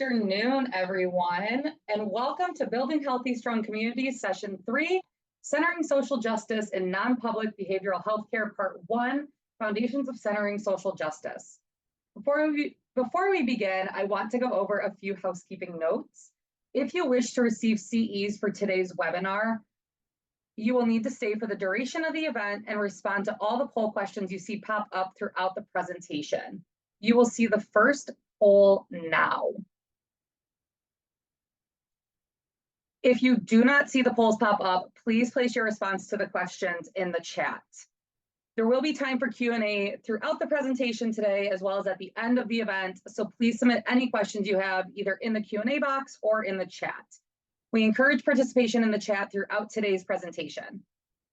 afternoon, everyone, and welcome to Building Healthy, Strong Communities, Session 3, Centering Social Justice in Non-Public Behavioral Healthcare, Part 1, Foundations of Centering Social Justice. Before we begin, I want to go over a few housekeeping notes. If you wish to receive CEs for today's webinar, you will need to stay for the duration of the event and respond to all the poll questions you see pop up throughout the presentation. You will see the first poll now. If you do not see the polls pop up, please place your response to the questions in the chat. There will be time for Q&A throughout the presentation today, as well as at the end of the event, so please submit any questions you have either in the Q&A box or in the chat. We encourage participation in the chat throughout today's presentation.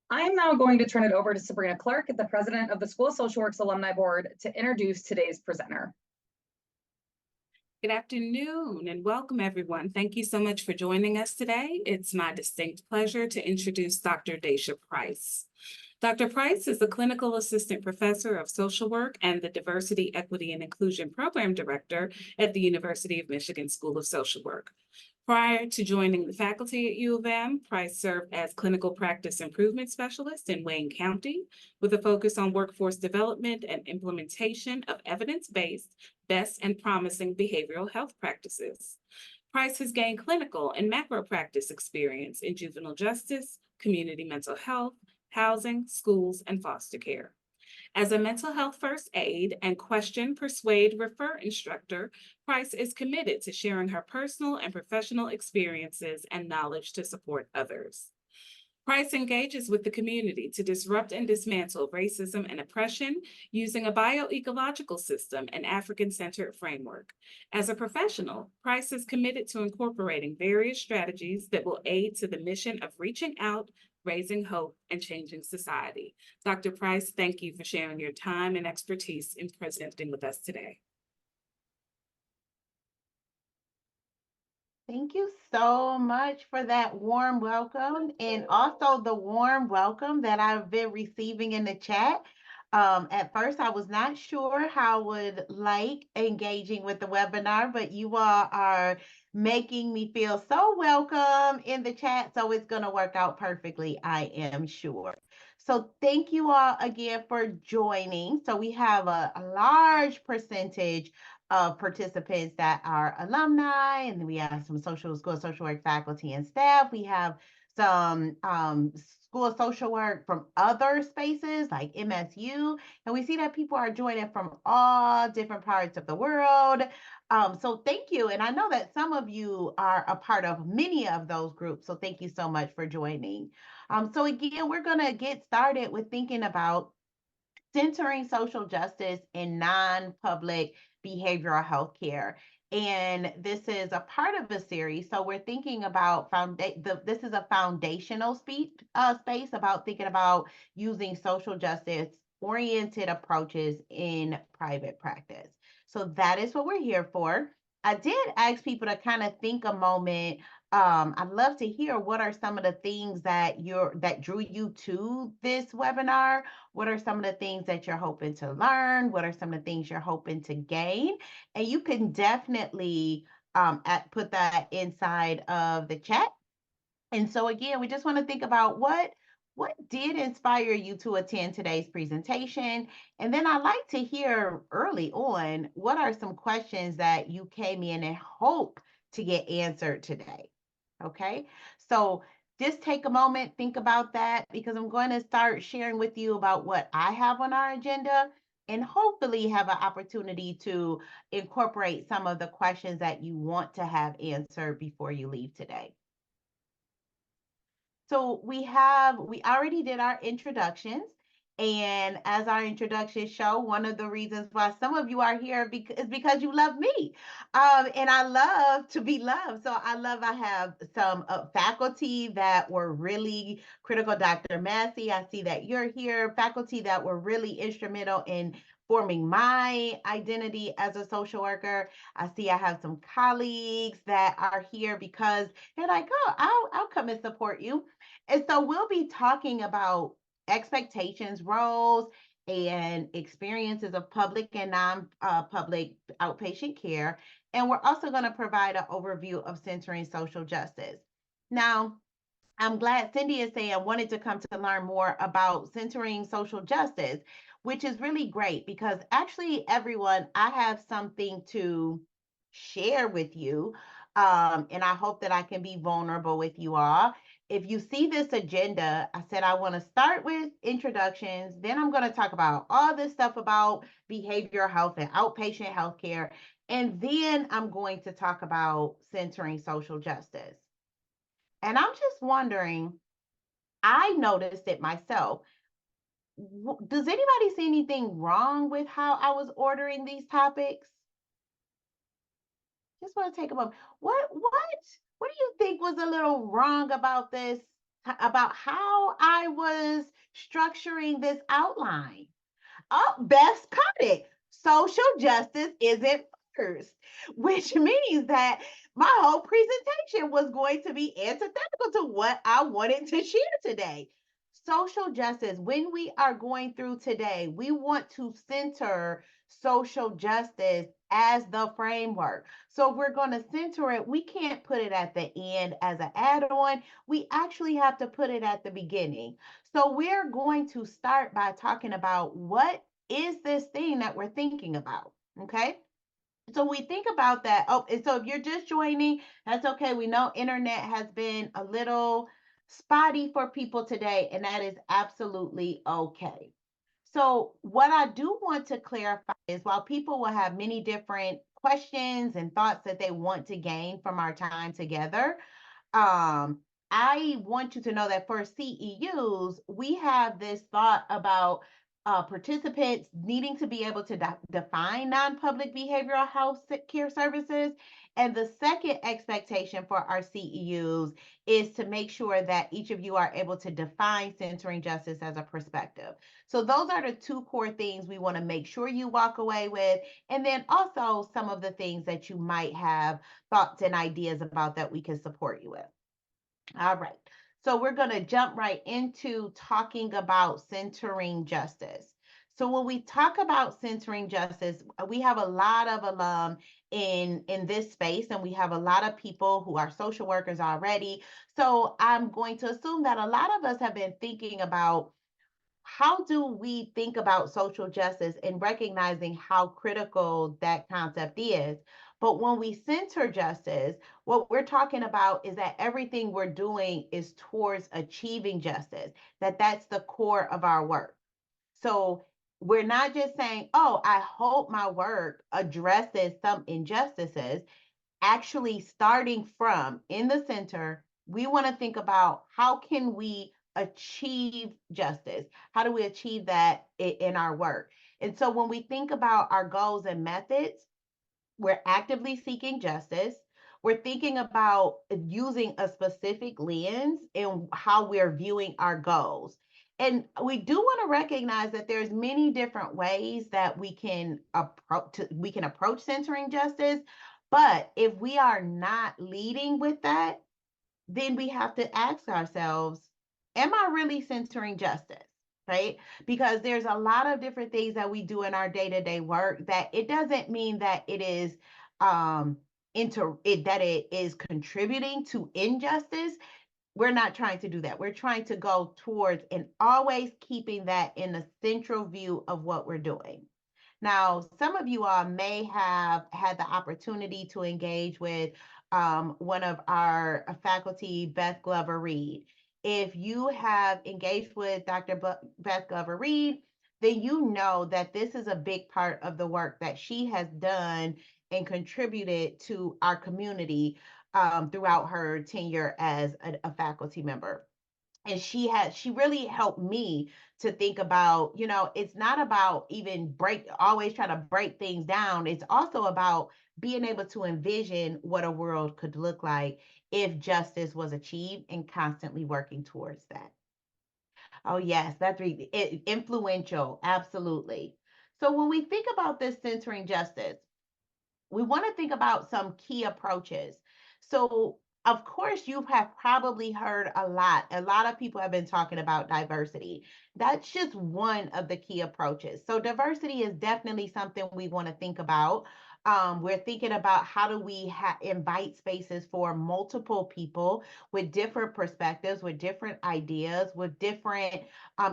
I'm now going to turn it over to Sabrina Clark, the president of the School of Social Work's Alumni Board, to introduce today's presenter. Good afternoon and welcome everyone. Thank you so much for joining us today. It's my distinct pleasure to introduce Dr. Daisha Price. Dr. Price is the Clinical Assistant Professor of Social Work and the Diversity, Equity, and Inclusion Program Director at the University of Michigan School of Social Work. Prior to joining the faculty at U of M, Price served as Clinical Practice Improvement Specialist in Wayne County with a focus on workforce development and implementation of evidence-based, best and promising behavioral health practices. Price has gained clinical and macro practice experience in juvenile justice, community mental health, housing, schools, and foster care. As a mental health first aid and question, persuade, refer instructor, Price is committed to sharing her personal and professional experiences and knowledge to support others. Price engages with the community to disrupt and dismantle racism and oppression using a bioecological system and African-centered framework. As a professional, Price is committed to incorporating various strategies that will aid to the mission of reaching out, raising hope, and changing society. Dr. Price, thank you for sharing your time and expertise in presenting with us today. Thank you so much for that warm welcome, and also the warm welcome that I've been receiving in the chat. At first, I was not sure how I would like engaging with the webinar, but you all are making me feel so welcome in the chat, so it's going to work out perfectly, I am sure. So thank you all again for joining. So we have a large percentage of participants that are alumni, and we have some school of social work faculty and staff. We have some School of Social Work from other spaces like MSU, and we see that people are joining from all different parts of the world. So thank you, and I know that some of you are a part of many of those groups, so thank you so much for joining. So again, we're going to get started with thinking about centering social justice in non-public behavioral health care. And this is a part of the series. So we're thinking about this is a foundational space about thinking about using social justice oriented approaches in private practice. So that is what we're here for. I did ask people to kind of think a moment. I'd love to hear what are some of the things that drew you to this webinar. What are some of the things that you're hoping to learn? What are some of the things you're hoping to gain? And you can definitely put that inside of the chat. And so again, we just want to think about what did inspire you to attend today's presentation? And then I'd like to hear early on, what are some questions that you came in and hope to get answered today? Okay, so just take a moment, think about that, because I'm going to start sharing with you about what I have on our agenda and hopefully have an opportunity to incorporate some of the questions that you want to have answered before you leave today. So we already did our introductions, and as our introductions show, one of the reasons why some of you are here is because you love me, and I love to be loved. So I have some faculty that were really critical. Dr. Massey, I see that you're here. Faculty that were really instrumental in forming my identity as a social worker. I see I have some colleagues that are here because they're like, oh, I'll come and support you. And so we'll be talking about expectations, roles, and experiences of public and non-public outpatient care. And we're also going to provide an overview of centering social justice. Now, I'm glad Cindy is saying wanted to come to learn more about centering social justice, which is really great because actually, everyone, I have something to share with you. And I hope that I can be vulnerable with you all. If you see this agenda, I said I want to start with introductions. Then I'm going to talk about all this stuff about behavioral health and outpatient healthcare. And then I'm going to talk about centering social justice. And I'm just wondering, I noticed it myself. Does anybody see anything wrong with how I was ordering these topics? Just want to take a moment. What do you think was a little wrong about this, about how I was structuring this outline? Oh, Beth's caught it. Social justice isn't first, which means that my whole presentation was going to be antithetical to what I wanted to share today. Social justice, when we are going through today, we want to center social justice as the framework. So if we're going to center it, we can't put it at the end as an add-on. We actually have to put it at the beginning. So we're going to start by talking about what is this thing that we're thinking about, okay? So we think about that. Oh, and so if you're just joining, that's okay. We know internet has been a little spotty for people today, and that is absolutely okay. So what I do want to clarify is while people will have many different questions and thoughts that they want to gain from our time together, I want you to know that for CEUs, we have this thought about participants needing to be able to define non-public behavioral health care services. And the second expectation for our CEUs is to make sure that each of you are able to define centering justice as a perspective. So those are the two core things we want to make sure you walk away with. And then also some of the things that you might have thoughts and ideas about that we can support you with. All right. So we're going to jump right into talking about centering justice. So when we talk about centering justice, we have a lot of alum in this space, and we have a lot of people who are social workers already. So I'm going to assume that a lot of us have been thinking about how do we think about social justice and recognizing how critical that concept is. But when we center justice, what we're talking about is that everything we're doing is towards achieving justice, that's the core of our work. So we're not just saying, oh, I hope my work addresses some injustices. Actually, starting from in the center, we want to think about how can we achieve justice? How do we achieve that in our work? And so when we think about our goals and methods, we're actively seeking justice. We're thinking about using a specific lens in how we're viewing our goals. And we do want to recognize that there's many different ways that we can approach centering justice. But if we are not leading with that, then we have to ask ourselves, am I really centering justice? Right? Because there's a lot of different things that we do in our day-to-day work that it doesn't mean that it is that it is contributing to injustice. We're not trying to do that. We're trying to go towards and always keeping that in the central view of what we're doing. Now, some of you all may have had the opportunity to engage with one of our faculty, Beth Glover Reed. If you have engaged with Dr. Beth Glover Reed, then you know that this is a big part of the work that she has done and contributed to our community throughout her tenure as a faculty member. And she really helped me to think about, it's not about even always trying to break things down. It's also about being able to envision what a world could look like if justice was achieved and constantly working towards that. Oh, yes, that's really influential. Absolutely. So when we think about this centering justice, we want to think about some key approaches. So of course, you have probably heard a lot. A lot of people have been talking about diversity. That's just one of the key approaches. So diversity is definitely something we want to think about. We're thinking about how do we invite spaces for multiple people with different perspectives, with different ideas, with different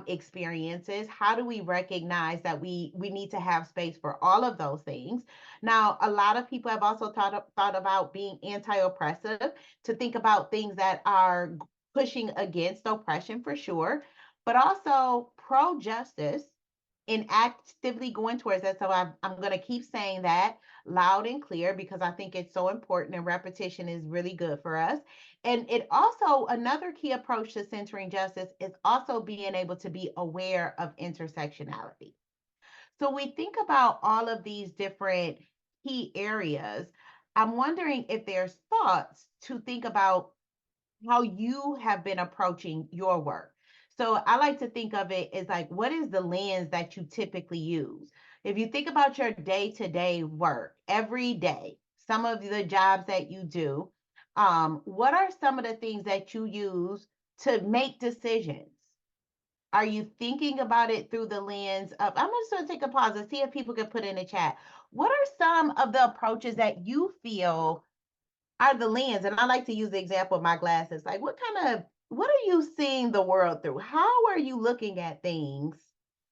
experiences. How do we recognize that we need to have space for all of those things? Now, a lot of people have also thought about being anti-oppressive, to think about things that are pushing against oppression for sure, but also pro-justice and actively going towards that. So I'm going to keep saying that loud and clear because I think it's so important, and repetition is really good for us. And it also, another key approach to centering justice is also being able to be aware of intersectionality. So we think about all of these different key areas. I'm wondering if there's thoughts to think about how you have been approaching your work. So I like to think of it as like, what is the lens that you typically use? If you think about your day-to-day work, every day, some of the jobs that you do, what are some of the things that you use to make decisions? Are you thinking about it through the lens of, I'm just going to take a pause and see if people can put in the chat. What are some of the approaches that you feel are the lens? And I like to use the example of my glasses. Like, what are you seeing the world through? How are you looking at things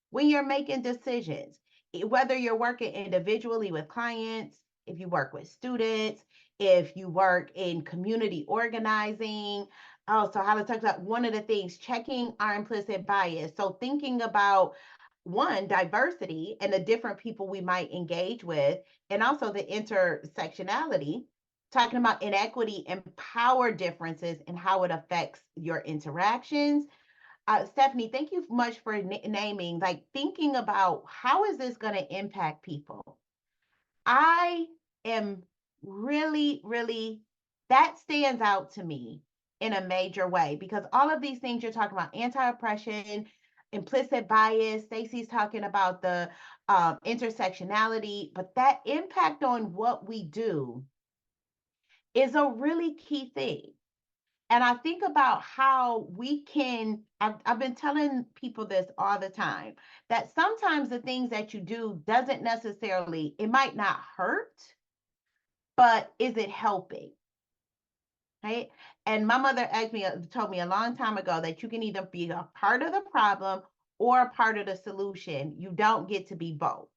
when you're making decisions? Whether you're working individually with clients, if you work with students, if you work in community organizing. Oh, so how to talk about one of the things, checking our implicit bias. So thinking about one, diversity and the different people we might engage with, and also the intersectionality, talking about inequity and power differences and how it affects your interactions. Stephanie, thank you much for naming, like thinking about how is this going to impact people. I am really, that stands out to me in a major way because all of these things you're talking about, anti-oppression, implicit bias, Stacey's talking about the intersectionality, but that impact on what we do is a really key thing. And I think about how we can, I've been telling people this all the time, that sometimes the things that you do doesn't necessarily, it might not hurt, but is it helping? Right? And my mother told me a long time ago that you can either be a part of the problem or a part of the solution. You don't get to be both.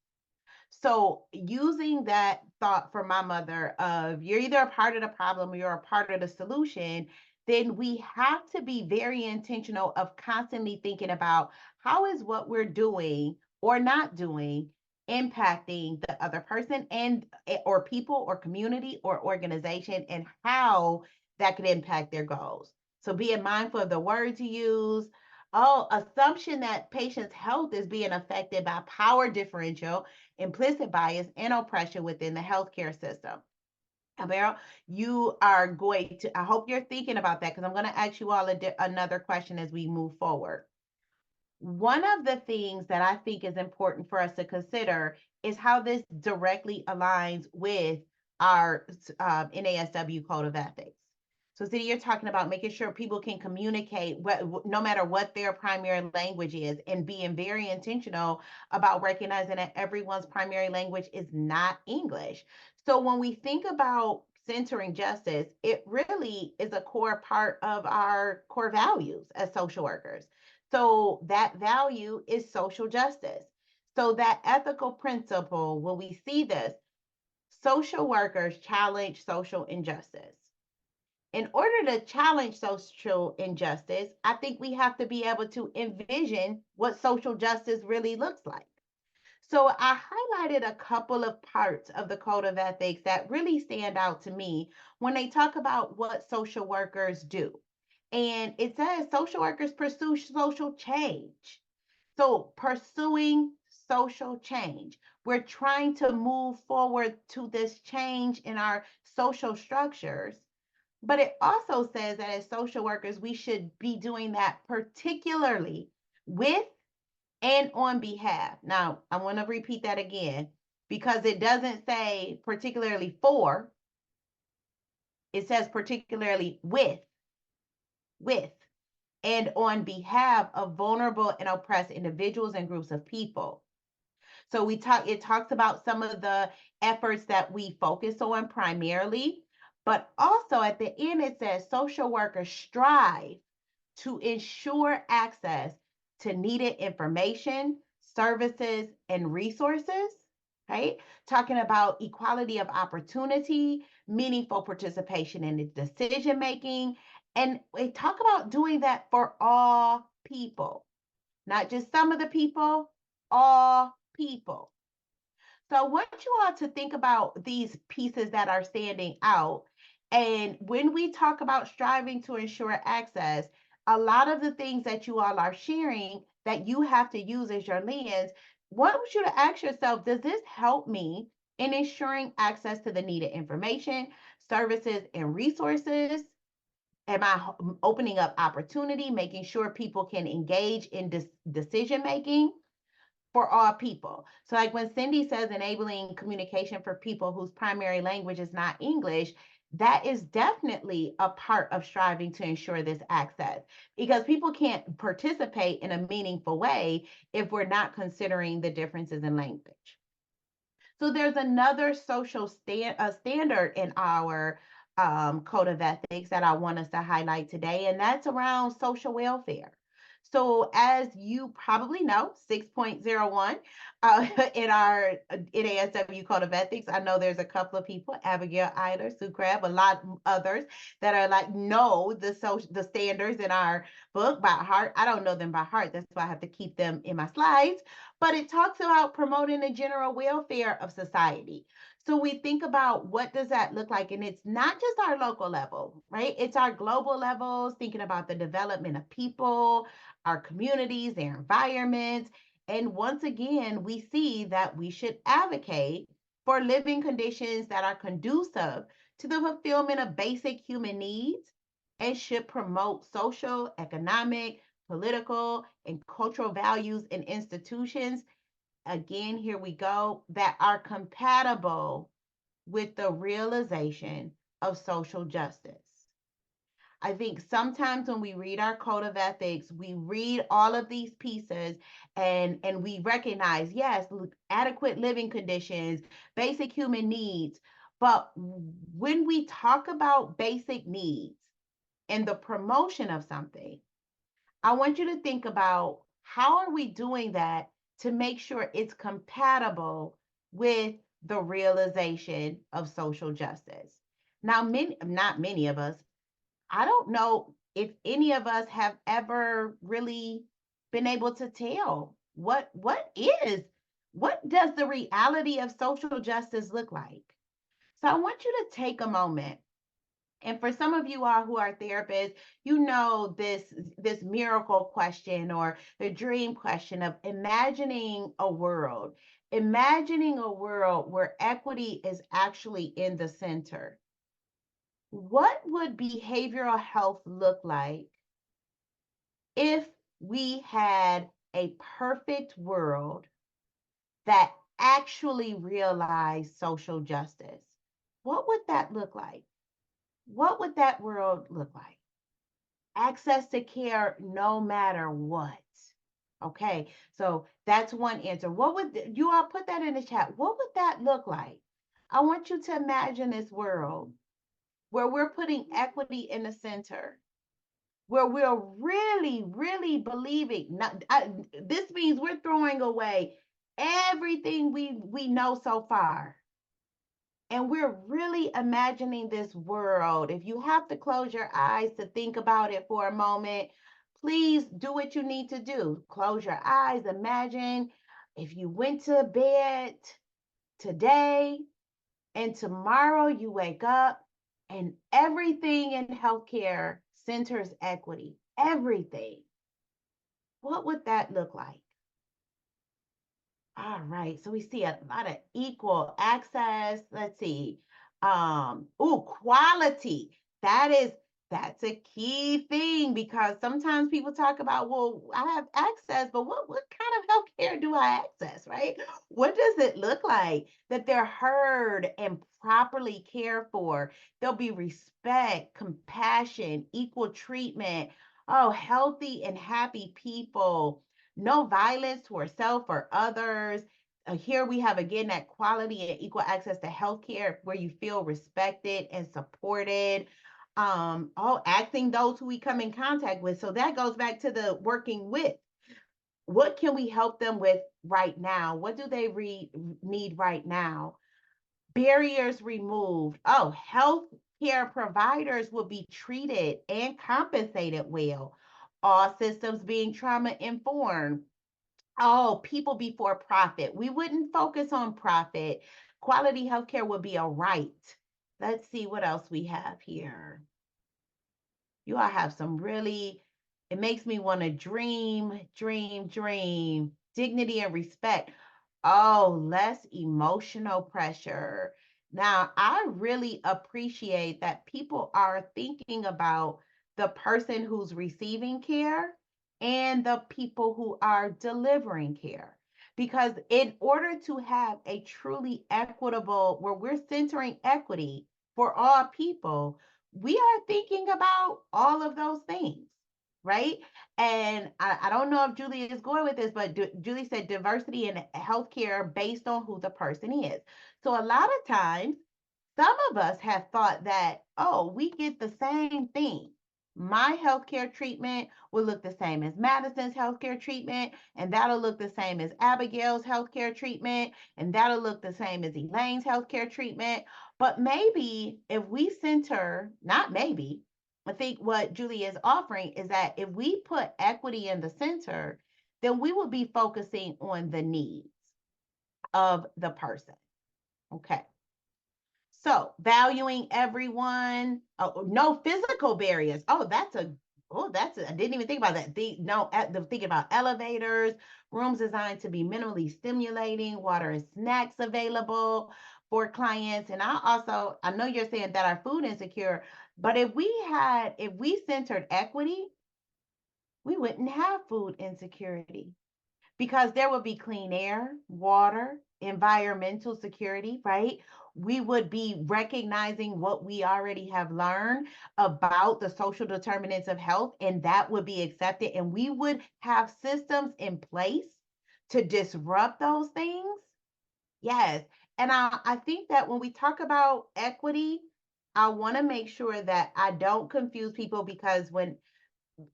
So using that thought from my mother of you're either a part of the problem or you're a part of the solution, then we have to be very intentional of constantly thinking about how is what we're doing or not doing impacting the other person and or people or community or organization, and how that could impact their goals. So being mindful of the words you use. Oh, assumption that patients' health is being affected by power differential, implicit bias, and oppression within the healthcare system. Meryl, you are going to, I hope you're thinking about that because I'm going to ask you all another question as we move forward. One of the things that I think is important for us to consider is how this directly aligns with our NASW Code of Ethics. So City, you're talking about making sure people can communicate no matter what their primary language is, and being very intentional about recognizing that everyone's primary language is not English. So when we think about centering justice, it really is a core part of our core values as social workers. So that value is social justice. So that ethical principle, when we see this, social workers challenge social injustice. In order to challenge social injustice, I think we have to be able to envision what social justice really looks like. So I highlighted a couple of parts of the Code of Ethics that really stand out to me when they talk about what social workers do. And it says social workers pursue social change. So pursuing social change. We're trying to move forward to this change in our social structures. But it also says that as social workers, we should be doing that particularly with and on behalf. Now, I want to repeat that again because it doesn't say particularly for, it says particularly with, and on behalf of vulnerable and oppressed individuals and groups of people. So it talks about some of the efforts that we focus on primarily, but also at the end it says social workers strive to ensure access to needed information, services, and resources, right? Talking about equality of opportunity, meaningful participation in the decision making, and we talk about doing that for all people, not just some of the people, all people. So I want you all to think about these pieces that are standing out. And when we talk about striving to ensure access, a lot of the things that you all are sharing that you have to use as your lens, I want you to ask yourself, does this help me in ensuring access to the needed information, services, and resources? Am I opening up opportunity, making sure people can engage in decision making for all people? So like when Cindy says enabling communication for people whose primary language is not English, that is definitely a part of striving to ensure this access, because people can't participate in a meaningful way if we're not considering the differences in language. So there's another social standard in our code of ethics that I want us to highlight today, and that's around social welfare. So as you probably know, 6.01 in our NASW Code of Ethics, I know there's a couple of people, Abigail Eiler, Sue Crabb, a lot others that are like, know the standards in our book by heart. I don't know them by heart. That's why I have to keep them in my slides. But it talks about promoting the general welfare of society. So we think about what does that look like? And it's not just our local level, right? It's our global levels, thinking about the development of people, our communities, their environments. And once again, we see that we should advocate for living conditions that are conducive to the fulfillment of basic human needs and should promote social, economic, political, and cultural values and institutions. Again, here we go, that are compatible with the realization of social justice. I think sometimes when we read our code of ethics, we read all of these pieces and we recognize, yes, adequate living conditions, basic human needs. But when we talk about basic needs and the promotion of something, I want you to think about how are we doing that to make sure it's compatible with the realization of social justice. Now, not many of us, I don't know if any of us have ever really been able to tell what does the reality of social justice look like? So I want you to take a moment. And for some of you all who are therapists, you know this miracle question or the dream question of imagining a world where equity is actually in the center. What would behavioral health look like if we had a perfect world that actually realized social justice? What would that look like? What would that world look like? Access to care no matter what. Okay, so that's one answer. What would you all put that in the chat? What would that look like? I want you to imagine this world where we're putting equity in the center, where we're really, really believing. This means we're throwing away everything we know so far. And we're really imagining this world. If you have to close your eyes to think about it for a moment, please do what you need to do. Close your eyes, imagine if you went to bed today and tomorrow you wake up and everything in healthcare centers equity, everything. What would that look like? All right, so we see a lot of equal access. Let's see. Quality. That That's a key thing because sometimes people talk about, well, I have access, but what kind of healthcare do I access, right? What does it look like that they're heard and properly cared for? There'll be respect, compassion, equal treatment. Oh, healthy and happy people. No violence toward self or others. Here we have again that quality and equal access to healthcare where you feel respected and supported. All acting those who we come in contact with. So that goes back to the working with. What can we help them with right now? What do they need right now? Barriers removed. Oh, health care providers will be treated and compensated well. All systems being trauma informed. Oh, people before profit. We wouldn't focus on profit. Quality healthcare would be a right. Let's see what else we have here. You all have some really, it makes me want to dream, dream, dream. Dignity and respect. Oh, less emotional pressure. Now, I really appreciate that people are thinking about the person who's receiving care and the people who are delivering care. Because in order to have a truly equitable, where we're centering equity for all people, we are thinking about all of those things, right? And I don't know if Julie is going with this, but Julie said diversity in healthcare based on who the person is. So a lot of times, some of us have thought that, oh, we get the same thing. My healthcare treatment will look the same as Madison's healthcare treatment, and that'll look the same as Abigail's healthcare treatment, and that'll look the same as Elaine's healthcare treatment. But maybe if we center, not maybe, I think what Julie is offering is that if we put equity in the center, then we will be focusing on the needs of the person. Okay. So valuing everyone, no physical barriers. I didn't even think about that. Thinking about elevators, rooms designed to be minimally stimulating, water and snacks available for clients. And I know you're saying that our food insecure, but if we centered equity, we wouldn't have food insecurity because there would be clean air, water, environmental security, right? We would be recognizing what we already have learned about the social determinants of health, and that would be accepted. And we would have systems in place to disrupt those things. Yes. And I think that when we talk about equity, I want to make sure that I don't confuse people because when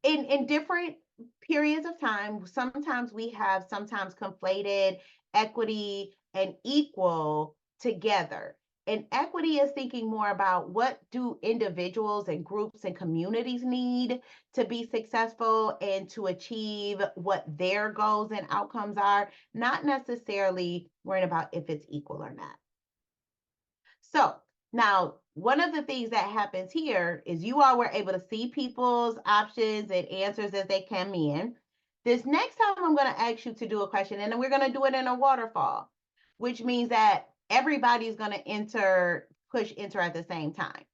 in different periods of time, sometimes we have sometimes conflated equity and equal together. And equity is thinking more about what do individuals and groups and communities need to be successful and to achieve what their goals and outcomes are, not necessarily worrying about if it's equal or not. So now, one of the things that happens here is you all were able to see people's options and answers as they come in. This next time, I'm going to ask you to do a question, and then we're going to do it in a waterfall, which means that everybody's going to push enter at the same time.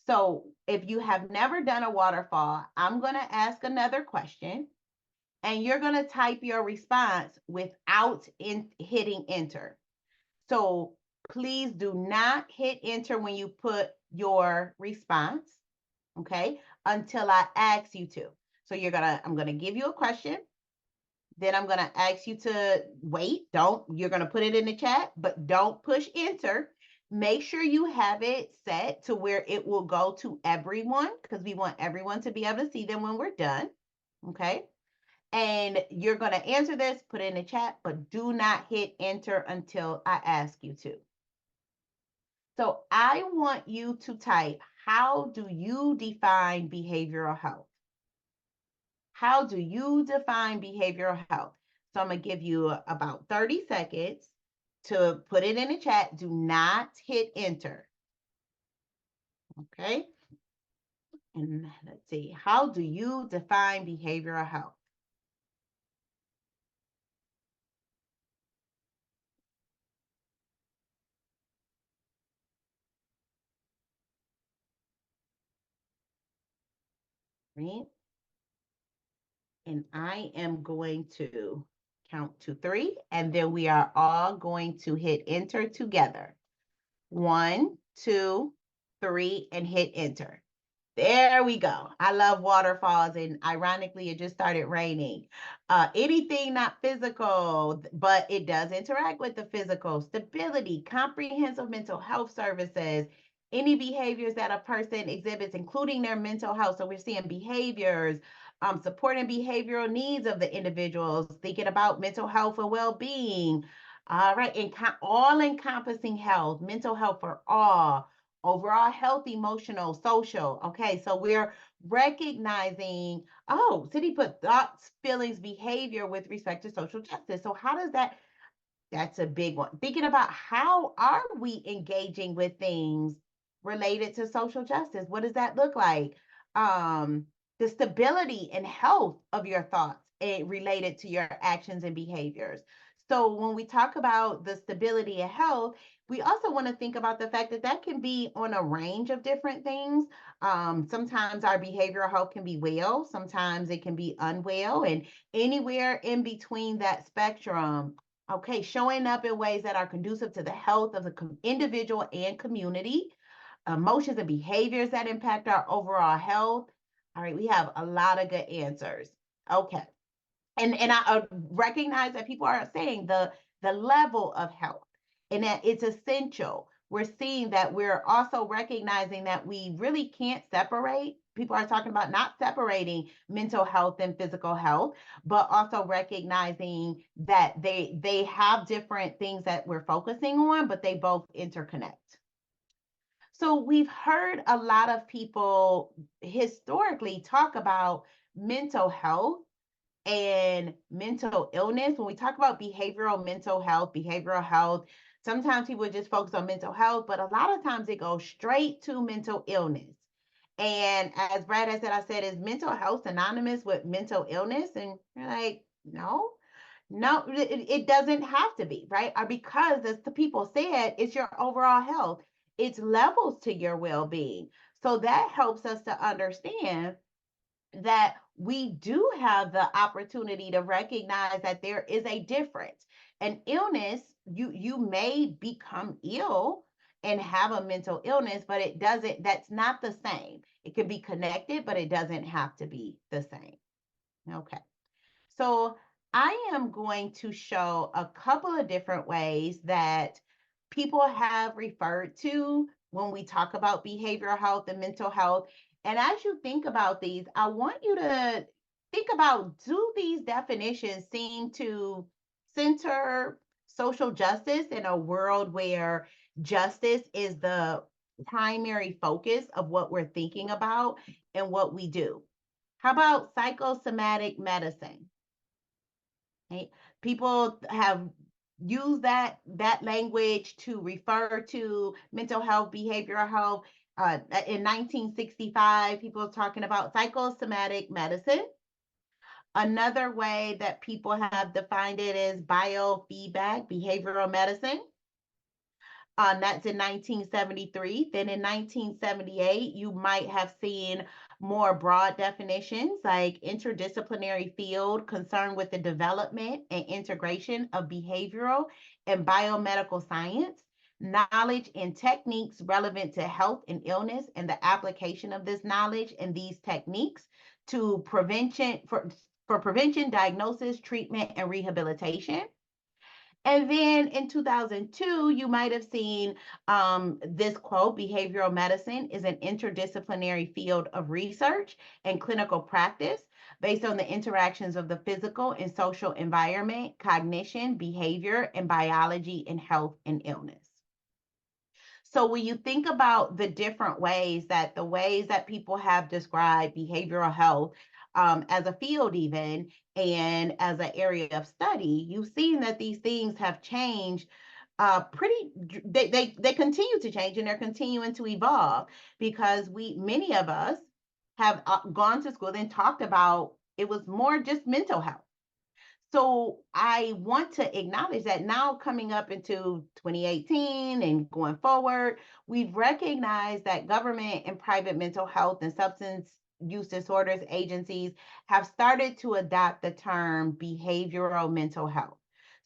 So if you have never done a waterfall, I'm going to ask another question, and you're going to type your response without hitting enter. So please do not hit enter when you put your response, okay, until I ask you to. So I'm gonna give you a question. Then I'm gonna ask you to wait. You're gonna put it in the chat, but don't push enter. Make sure you have it set to where it will go to everyone because we want everyone to be able to see them when we're done, okay? And you're going to answer this, put it in the chat, but do not hit enter until I ask you to. So I want you to type, how do you define behavioral health? How do you define behavioral health? So I'm going to give you about 30 seconds to put it in the chat. Do not hit enter. Okay. And let's see, how do you define behavioral health? Right? And I am going to count to 3, and then we are all going to hit enter together. 1, 2, 3, and hit enter. There we go. I love waterfalls, and ironically, it just started raining. Anything not physical, but it does interact with the physical. Stability, comprehensive mental health services, any behaviors that a person exhibits, including their mental health. So we're seeing behaviors, supporting behavioral needs of the individuals, thinking about mental health and well-being. All right, all encompassing health, mental health for all, overall health, emotional, social. Okay, so we're recognizing, oh, City put thoughts, feelings, behavior with respect to social justice. So how does that's a big one. Thinking about how are we engaging with things related to social justice? What does that look like? The stability and health of your thoughts related to your actions and behaviors. So when we talk about the stability and health, we also want to think about the fact that that can be on a range of different things. Sometimes our behavioral health can be well, sometimes it can be unwell, and anywhere in between that spectrum. Okay, showing up in ways that are conducive to the health of the individual and community, emotions and behaviors that impact our overall health. All right, we have a lot of good answers. Okay, and I recognize that people are saying the level of health and that it's essential. We're seeing that we're also recognizing that we really can't separate. People are talking about not separating mental health and physical health, but also recognizing that they have different things that we're focusing on, but they both interconnect. So we've heard a lot of people historically talk about mental health and mental illness. When we talk about behavioral health, sometimes people just focus on mental health, but a lot of times it goes straight to mental illness. And as Brad has said, is mental health synonymous with mental illness? And you're like, no, it doesn't have to be, right? Because as the people said, it's your overall health. It's levels to your well-being. So that helps us to understand that we do have the opportunity to recognize that there is a difference. An illness, you may become ill and have a mental illness, but that's not the same. It can be connected, but it doesn't have to be the same. Okay. So I am going to show a couple of different ways that people have referred to when we talk about behavioral health and mental health. And as you think about these, I want you to think about, do these definitions seem to center social justice in a world where justice is the primary focus of what we're thinking about and what we do? How about psychosomatic medicine? Right? People have used that language to refer to mental health, behavioral health. In 1965, people were talking about psychosomatic medicine. Another way that people have defined it is biofeedback, behavioral medicine. That's in 1973. Then in 1978, you might have seen more broad definitions like interdisciplinary field concerned with the development and integration of behavioral and biomedical science, knowledge and techniques relevant to health and illness, and the application of this knowledge and these techniques to prevention for prevention, diagnosis, treatment, and rehabilitation. And then in 2002, you might have seen this quote: behavioral medicine is an interdisciplinary field of research and clinical practice based on the interactions of the physical and social environment, cognition, behavior, and biology in health and illness. So when you think about the different ways that people have described behavioral health as a field even, and as an area of study, you've seen that these things have changed they continue to change, and they're continuing to evolve, because many of us have gone to school and talked about it was more just mental health. So I want to acknowledge that now, coming up into 2018 and going forward, we've recognized that government and private mental health and substance use disorders agencies have started to adopt the term behavioral mental health.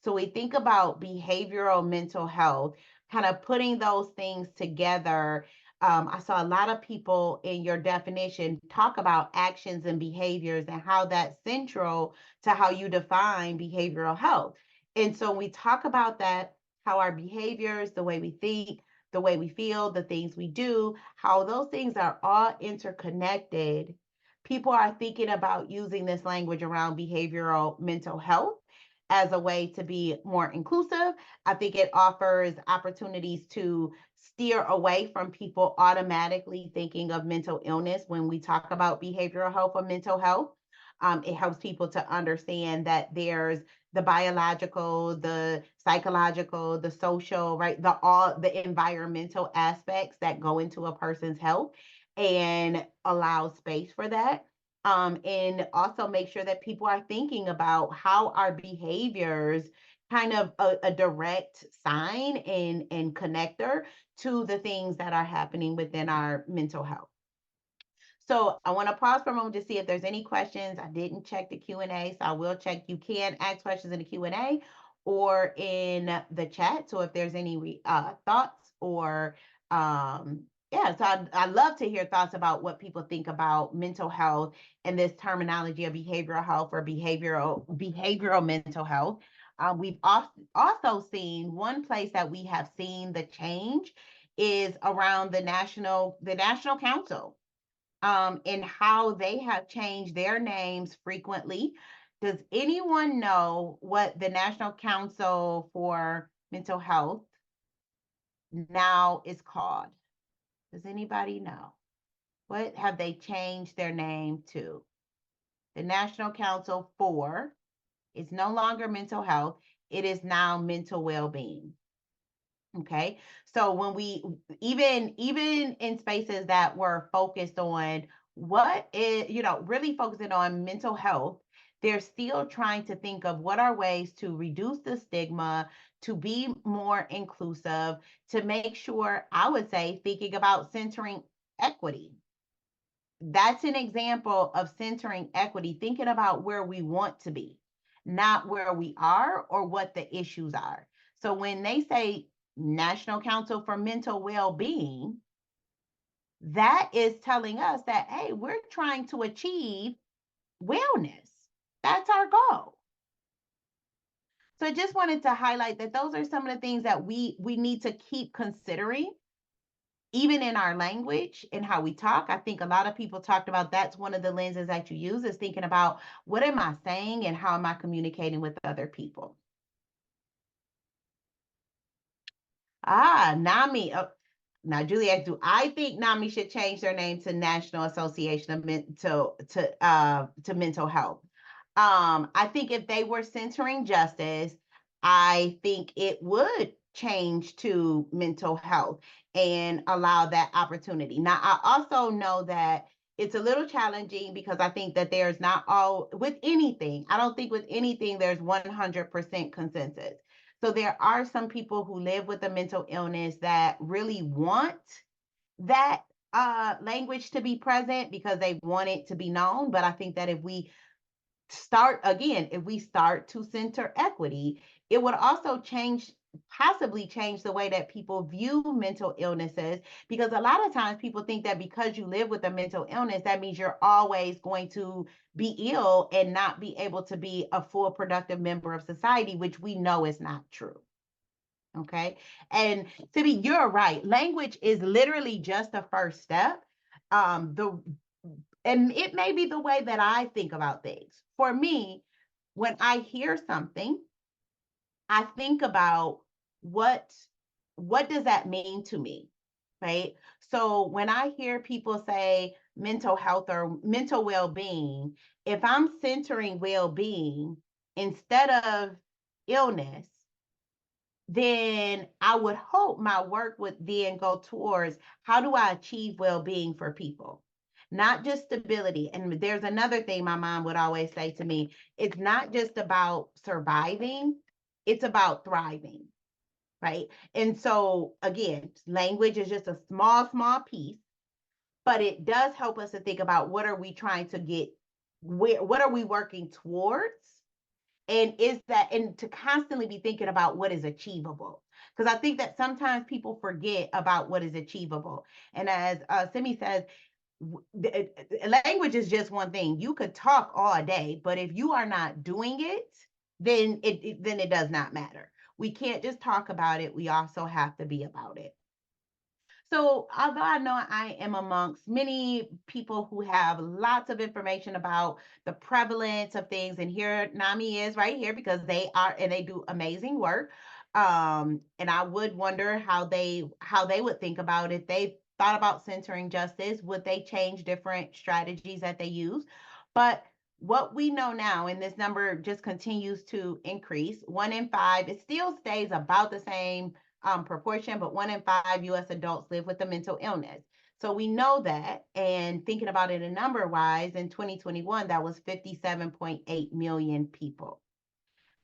So we think about behavioral mental health, kind of putting those things together. I saw a lot of people in your definition talk about actions and behaviors and how that's central to how you define behavioral health. And so we talk about that, how our behaviors, the way we think, the way we feel, the things we do, how those things are all interconnected. People are thinking about using this language around behavioral mental health as a way to be more inclusive. I think it offers opportunities to steer away from people automatically thinking of mental illness when we talk about behavioral health or mental health. It helps people to understand that there's the biological, the psychological, the social, right? The environmental aspects that go into a person's health, and allow space for that. And also make sure that people are thinking about how our behaviors kind of a direct sign and connector to the things that are happening within our mental health. So I want to pause for a moment to see if there's any questions. I didn't check the Q&A, so I will check. You can ask questions in the Q&A or in the chat. So if there's any thoughts or yeah, so I'd love to hear thoughts about what people think about mental health and this terminology of behavioral health or behavioral mental health. We've also seen one place that we have seen the change is around the National Council, and how they have changed their names frequently. Does anyone know what the National Council for Mental Health now is called? Does anybody know? What have they changed their name to? The National Council for is no longer mental health. It is now mental well-being. Okay, so when we even in spaces that were focused on what is, really focusing on mental health, they're still trying to think of what are ways to reduce the stigma, to be more inclusive, to make sure, I would say, thinking about centering equity. That's an example of centering equity, thinking about where we want to be, not where we are or what the issues are. So when they say National Council for Mental Well-Being, that is telling us that, hey, we're trying to achieve wellness. That's our goal. So I just wanted to highlight that those are some of the things that we need to keep considering, even in our language and how we talk. I think a lot of people talked about that's one of the lenses that you use, is thinking about what am I saying and how am I communicating with other people. NAMI. Now, Juliet, do I think NAMI should change their name to National Association of Mental Health? I think if they were centering justice, I think it would change to mental health and allow that opportunity. Now, I also know that it's a little challenging because I think that there's not all with anything. I don't think with anything there's 100% consensus. So there are some people who live with a mental illness that really want that language to be present because they want it to be known. But I think that if we start to center equity, it would also possibly change the way that people view mental illnesses, because a lot of times people think that because you live with a mental illness, that means you're always going to be ill and not be able to be a full productive member of society, which we know is not true. Okay. And Sibby, you're right. Language is literally just the first step. And it may be the way that I think about things. For me, when I hear something, I think about what does that mean to me, right? So when I hear people say mental health or mental well-being, if I'm centering well-being instead of illness, then I would hope my work would then go towards how do I achieve well-being for people? Not just stability. And there's another thing my mom would always say to me, it's not just about surviving, it's about thriving, right? And so again, language is just a small piece, but it does help us to think about what are we trying to get, what are we working towards? And to constantly be thinking about what is achievable. Because I think that sometimes people forget about what is achievable. And as Simi says, language is just one thing. You could talk all day, but if you are not doing it, then it does not matter. We can't just talk about it. We also have to be about it. So, although I know I am amongst many people who have lots of information about the prevalence of things, and here NAMI is right here because they do amazing work. And I would wonder how they would think about if they thought about centering justice, would they change different strategies that they use? But what we know now, and this number just continues to increase, 1 in 5, it still stays about the same proportion, but 1 in 5 US adults live with a mental illness. So we know that, and thinking about it in number wise, in 2021, that was 57.8 million people.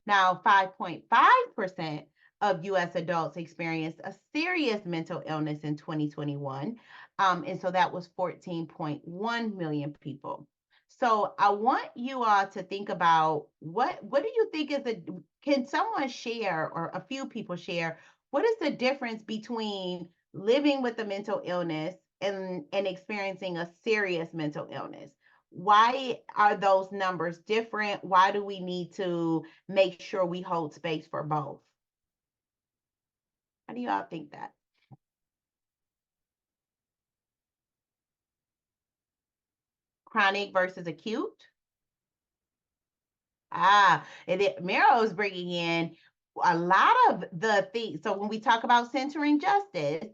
Now, 5.5% of US adults experienced a serious mental illness in 2021. And so that was 14.1 million people. So I want you all to think about what do you think can someone share, or a few people share, what is the difference between living with a mental illness and experiencing a serious mental illness? Why are those numbers different? Why do we need to make sure we hold space for both? How do y'all think that? Chronic versus acute? And then Mero is bringing in a lot of the things. So when we talk about centering justice,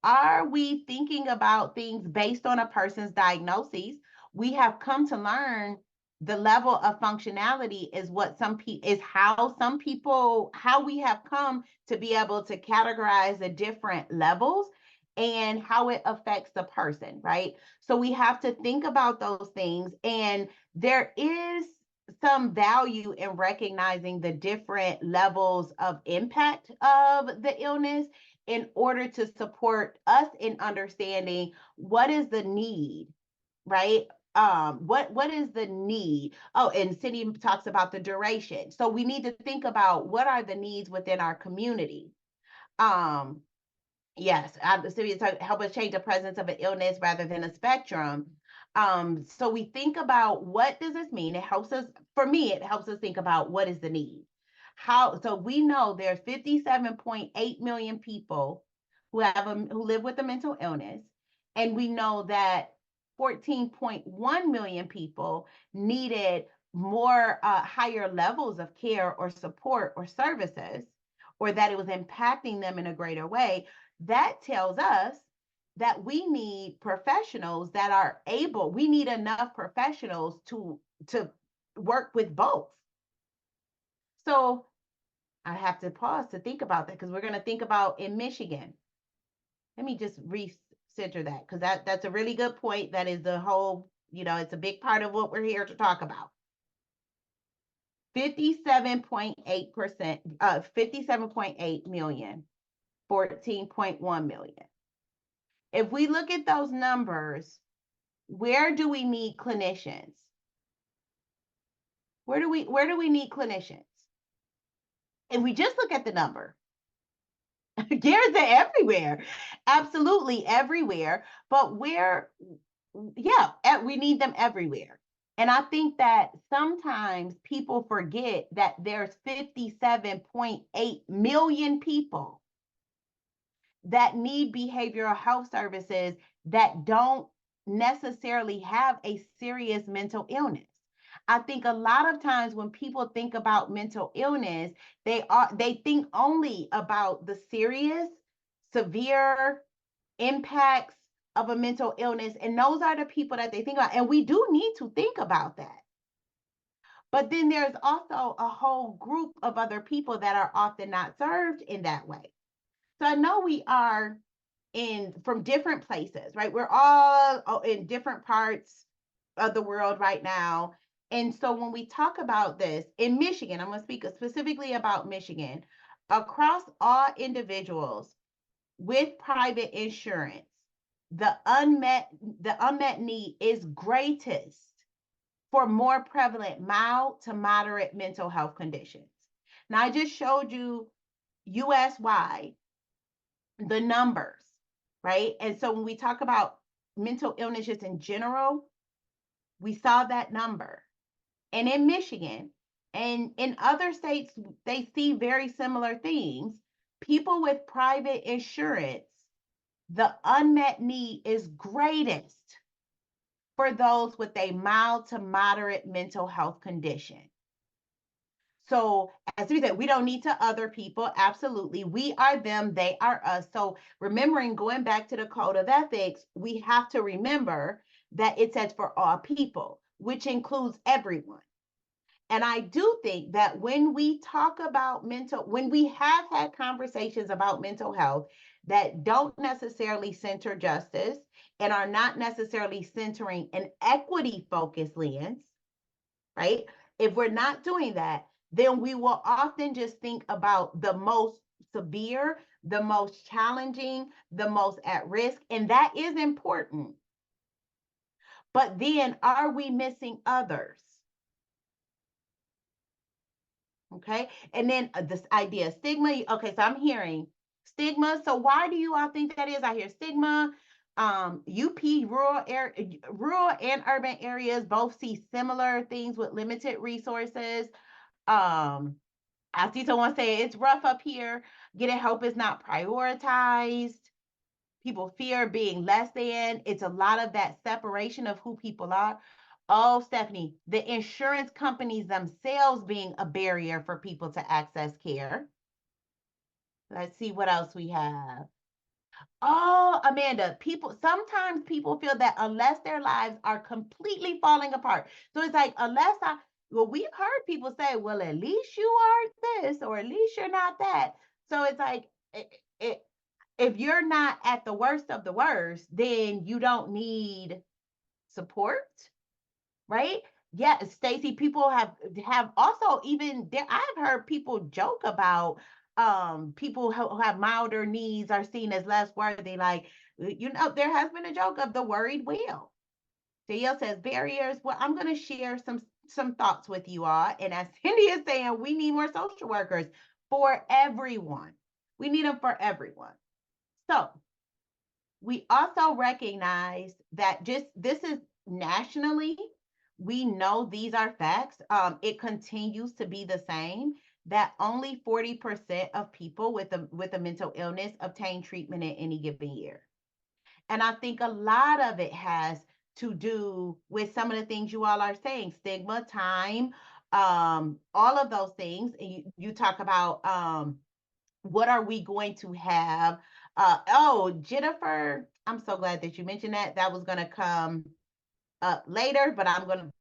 are we thinking about things based on a person's diagnoses? We have come to learn the level of functionality is what how we have come to be able to categorize the different levels and how it affects the person, right? So we have to think about those things, and there is some value in recognizing the different levels of impact of the illness in order to support us in understanding what is the need, right? What is the need? Oh, and Cindy talks about the duration. So we need to think about what are the needs within our community. Yes, Cindy help us change the presence of an illness rather than a spectrum. So we think about, what does this mean? It helps us, for me, it helps us think about what is the need. So we know there's 57.8 million people who live with a mental illness, and we know that 14.1 million people needed more higher levels of care or support or services, or that it was impacting them in a greater way. That tells us that we need professionals that are able, we need enough professionals to work with both. So I have to pause to think about that, because we're going to think about in Michigan. Let me just recenter that, because that's a really good point. That is the whole, it's a big part of what we're here to talk about. 57.8%, 57.8 million, 14.1 million. If we look at those numbers, where do we need clinicians? Where do we need clinicians? And we just look at the number. Garrett's everywhere, absolutely everywhere. But we need them everywhere. And I think that sometimes people forget that there's 57.8 million people that need behavioral health services that don't necessarily have a serious mental illness. I think a lot of times when people think about mental illness, they think only about the serious, severe impacts of a mental illness, and those are the people that they think about, and we do need to think about that. But then there's also a whole group of other people that are often not served in that way. So I know we are from different places, right? We're all in different parts of the world right now. And so when we talk about this in Michigan, I'm going to speak specifically about Michigan, across all individuals with private insurance, the unmet need is greatest for more prevalent mild to moderate mental health conditions. Now, I just showed you US-wide the numbers, right? And so when we talk about mental illness just in general, we saw that number. And in Michigan and in other states, they see very similar things. People with private insurance, the unmet need is greatest for those with a mild to moderate mental health condition. So as we said, we don't need to other people. Absolutely. We are them, they are us. So remembering, going back to the code of ethics, we have to remember that it says for all people, which includes everyone. And I do think that when we talk about when we have had conversations about mental health that don't necessarily center justice and are not necessarily centering an equity focused lens, right? If we're not doing that, then we will often just think about the most severe, the most challenging, the most at risk, and that is important. But then are we missing others? Okay, and then this idea of stigma. Okay, so I'm hearing stigma. So why do you all think that is? I hear stigma. UP, rural and urban areas both see similar things with limited resources. I see someone say it's rough up here. Getting help is not prioritized. People fear being less than. It's a lot of that separation of who people are. Oh, Stephanie, the insurance companies themselves being a barrier for people to access care. Let's see what else we have. Oh, Amanda, sometimes people feel that unless their lives are completely falling apart. So it's like, well, we've heard people say, well, at least you aren't this, or at least you're not that. So it's like, if you're not at the worst of the worst, then you don't need support, right? Yeah, Stacey, people have also even there. I've heard people joke about people who have milder needs are seen as less worthy. Like, there has been a joke of the worried whale. Dale says barriers. Well, I'm going to share some thoughts with you all. And as Cindy is saying, we need more social workers for everyone. We need them for everyone. So we also recognize that this is nationally. We know these are facts. It continues to be the same, that only 40% of people with a mental illness obtain treatment in any given year. And I think a lot of it has to do with some of the things you all are saying, stigma, time, all of those things. And you talk about what are we going to have? Jennifer, I'm so glad that you mentioned that. That was going to come up later, but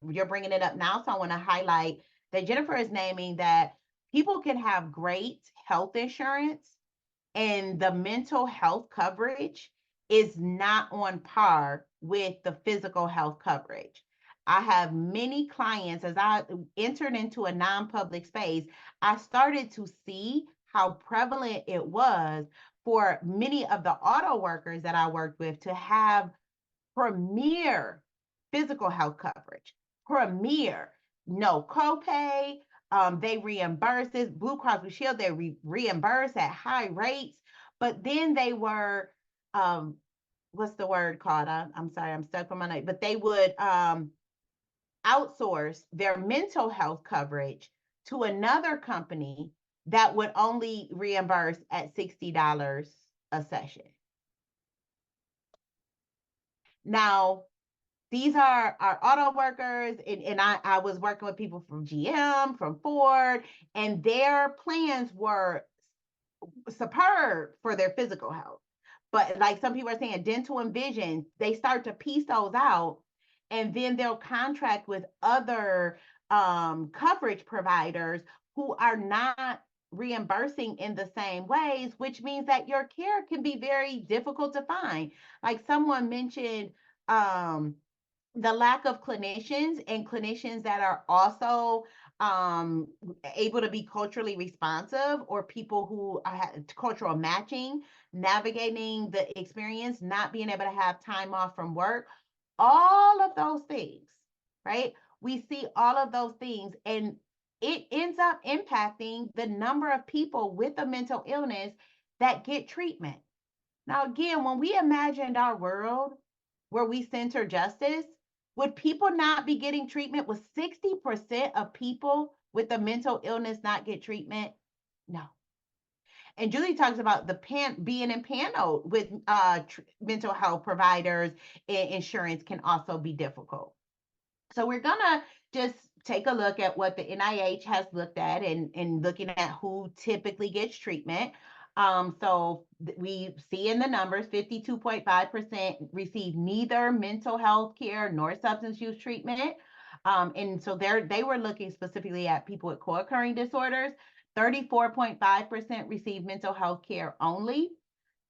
you're bringing it up now. So I want to highlight that Jennifer is naming that people can have great health insurance and the mental health coverage is not on par with the physical health coverage. I have many clients, as I entered into a non-public space, I started to see how prevalent it was for many of the auto workers that I worked with to have premier physical health coverage, premier, no copay. They reimburse this, Blue Cross Blue Shield, they reimburse at high rates, but then they were, what's the word called? I'm sorry, I'm stuck from my note, but they would outsource their mental health coverage to another company that would only reimburse at $60 a session. Now, these are our auto workers, and I was working with people from GM, from Ford, and their plans were superb for their physical health. But like some people are saying, dental and vision, they start to piece those out, and then they'll contract with other coverage providers who are not reimbursing in the same ways, which means that your care can be very difficult to find. Like someone mentioned, the lack of clinicians and clinicians that are also able to be culturally responsive, or people who are cultural matching, navigating the experience, not being able to have time off from work, all of those things, right? We see all of those things, and it ends up impacting the number of people with a mental illness that get treatment. Now, again, when we imagined our world where we center justice, would people not be getting treatment? Would 60% of people with a mental illness not get treatment? No. And Julie talks about being impaneled with mental health providers and insurance can also be difficult. So we're gonna just take a look at what the NIH has looked at and looking at who typically gets treatment. So we see in the numbers, 52.5% receive neither mental health care nor substance use treatment. And so they were looking specifically at people with co-occurring disorders. 34.5% receive mental health care only.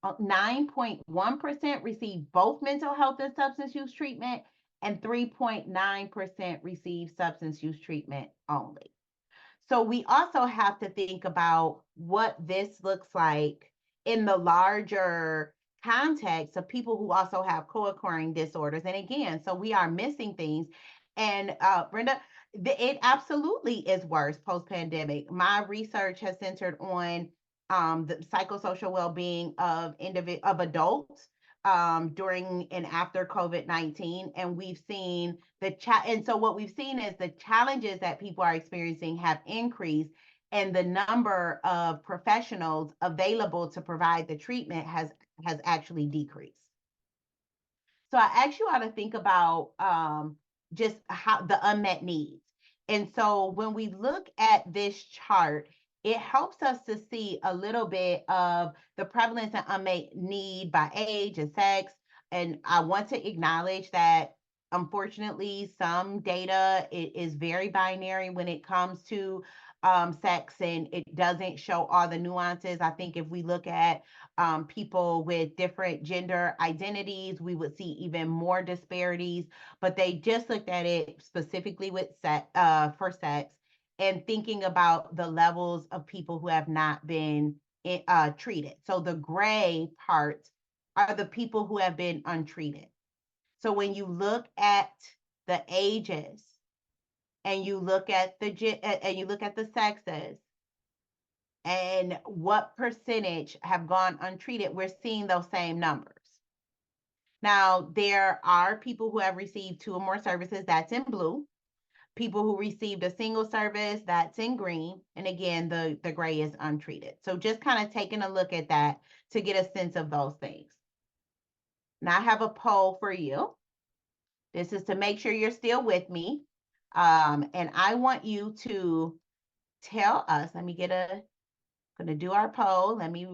9.1% receive both mental health and substance use treatment, and 3.9% receive substance use treatment only. So we also have to think about what this looks like in the larger context of people who also have co-occurring disorders. And again, so we are missing things. And Brenda, it absolutely is worse post-pandemic. My research has centered on the psychosocial well-being of adults during and after COVID-19, and we've seen and so what we've seen is the challenges that people are experiencing have increased, and the number of professionals available to provide the treatment has actually decreased. So I ask you all to think about just how the unmet needs. And so when we look at this chart, it helps us to see a little bit of the prevalence and unmet need by age and sex. And I want to acknowledge that, unfortunately, some data is very binary when it comes to sex, and it doesn't show all the nuances. I think if we look at people with different gender identities, we would see even more disparities. But they just looked at it specifically with for sex, and thinking about the levels of people who have not been treated. So the gray parts are the people who have been untreated. So when you look at the ages, and you look at the sexes, and what percentage have gone untreated, we're seeing those same numbers. Now, there are people who have received 2 or more services, that's in blue. People who received a single service, that's in green. And again, the gray is untreated. So just kind of taking a look at that to get a sense of those things. Now I have a poll for you. This is to make sure you're still with me. And I want you to tell us, gonna do our poll. Let me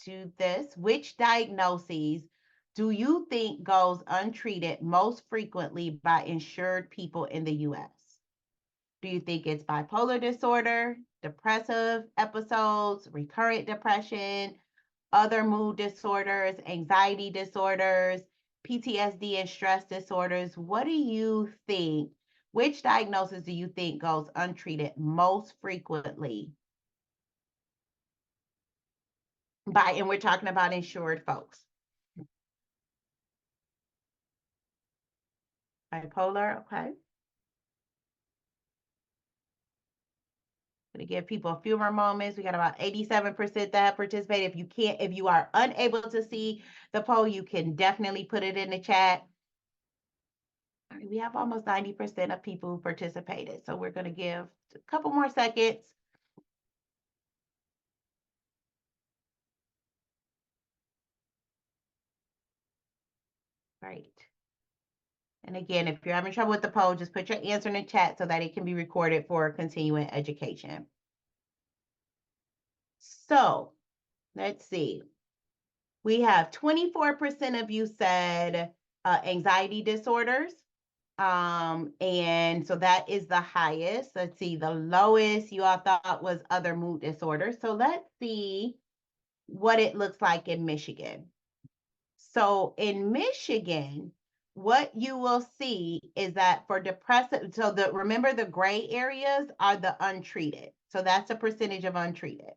do this. Which diagnoses do you think goes untreated most frequently by insured people in the US? Do you think it's bipolar disorder, depressive episodes, recurrent depression, other mood disorders, anxiety disorders, PTSD and stress disorders? What do you think? Which diagnosis do you think goes untreated most frequently and we're talking about insured folks? Bipolar, okay. Gonna give people a few more moments. We got about 87% that have participated. If you are unable to see the poll, you can definitely put it in the chat. All right, we have almost 90% of people who participated. So we're gonna give a couple more seconds. Right. And again, if you're having trouble with the poll, just put your answer in the chat so that it can be recorded for continuing education. So let's see. We have 24% of you said anxiety disorders. And so that is the highest. Let's see, the lowest you all thought was other mood disorders. So let's see what it looks like in Michigan. So in Michigan, what you will see is that for depressive, so remember the gray areas are the untreated. So that's a percentage of untreated.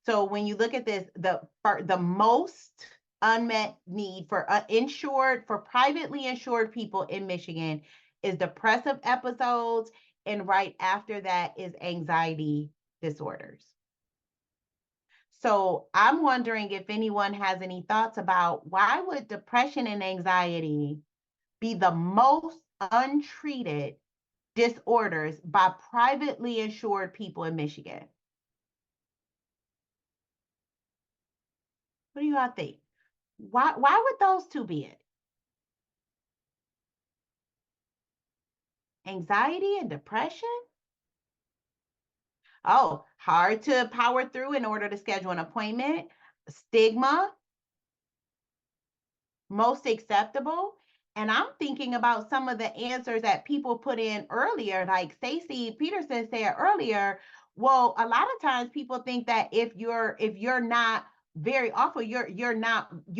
So when you look at this, the most unmet need for privately insured people in Michigan is depressive episodes, and right after that is anxiety disorders. So I'm wondering if anyone has any thoughts about why would depression and anxiety be the most untreated disorders by privately insured people in Michigan? What do you all think? Why would those two be it? Anxiety and depression? Oh, hard to power through in order to schedule an appointment. Stigma, most acceptable. And I'm thinking about some of the answers that people put in earlier, like Stacey Peterson said earlier. Well, a lot of times people think that if you're not very awful, you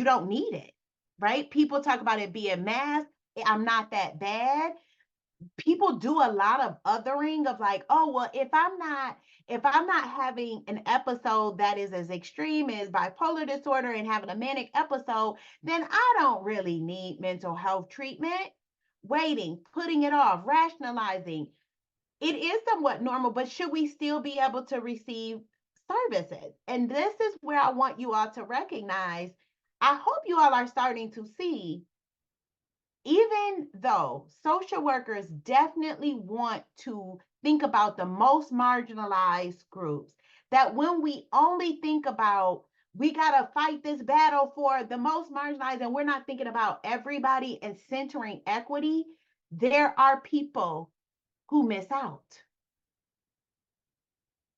don't need it, right? People talk about it being masked. I'm not that bad. People do a lot of othering of like, oh, well, if I'm not having an episode that is as extreme as bipolar disorder and having a manic episode, then I don't really need mental health treatment. Waiting, putting it off, rationalizing. It is somewhat normal, but should we still be able to receive services? And this is where I want you all to recognize, I hope you all are starting to see, even though social workers definitely want to think about the most marginalized groups, that when we only think about we got to fight this battle for the most marginalized and we're not thinking about everybody and centering equity, there are people who miss out.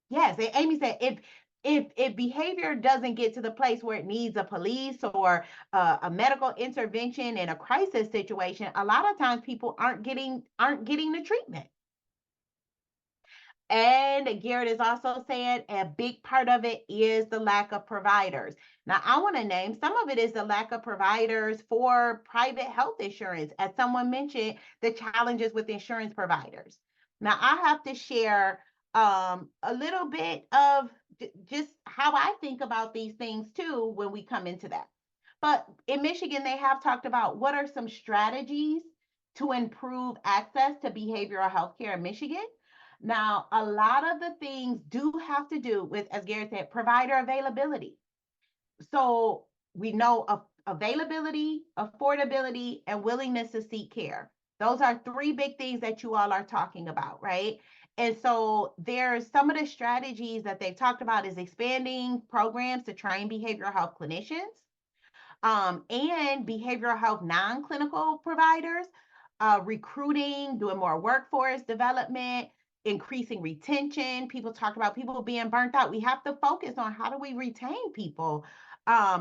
Yes, Amy said if behavior doesn't get to the place where it needs a police or a medical intervention in a crisis situation, a lot of times people aren't getting the treatment. And Garrett is also saying a big part of it is the lack of providers. Now, I want to name some of it is the lack of providers for private health insurance. As someone mentioned, the challenges with insurance providers. Now, I have to share a little bit of just how I think about these things too when we come into that. But in Michigan, they have talked about what are some strategies to improve access to behavioral health care in Michigan. Now, a lot of the things do have to do with, as Gary said, provider availability. So we know availability, affordability, and willingness to seek care. Those are three big things that you all are talking about, right? And so there's some of the strategies that they've talked about is expanding programs to train behavioral health clinicians, and behavioral health non-clinical providers, recruiting, doing more workforce development, increasing retention. People talk about people being burnt out. We have to focus on how do we retain people,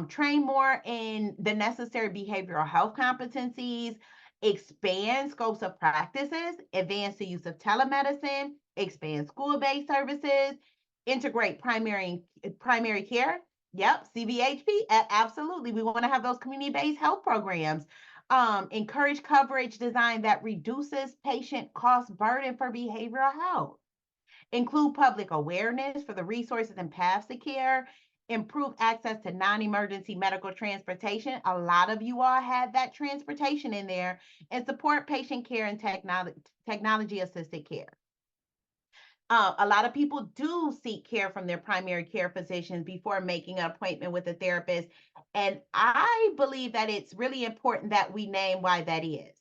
train more in the necessary behavioral health competencies, expand scopes of practices, advance the use of telemedicine, expand school-based services, integrate primary care. Yep, CVHP, absolutely. We want to have those community-based health programs. Encourage coverage design that reduces patient cost burden for behavioral health. Include public awareness for the resources and paths to care. Improve access to non-emergency medical transportation. A lot of you all had that transportation in there. And support patient care and technology-assisted care. A lot of people do seek care from their primary care physicians before making an appointment with a therapist. And I believe that it's really important that we name why that is.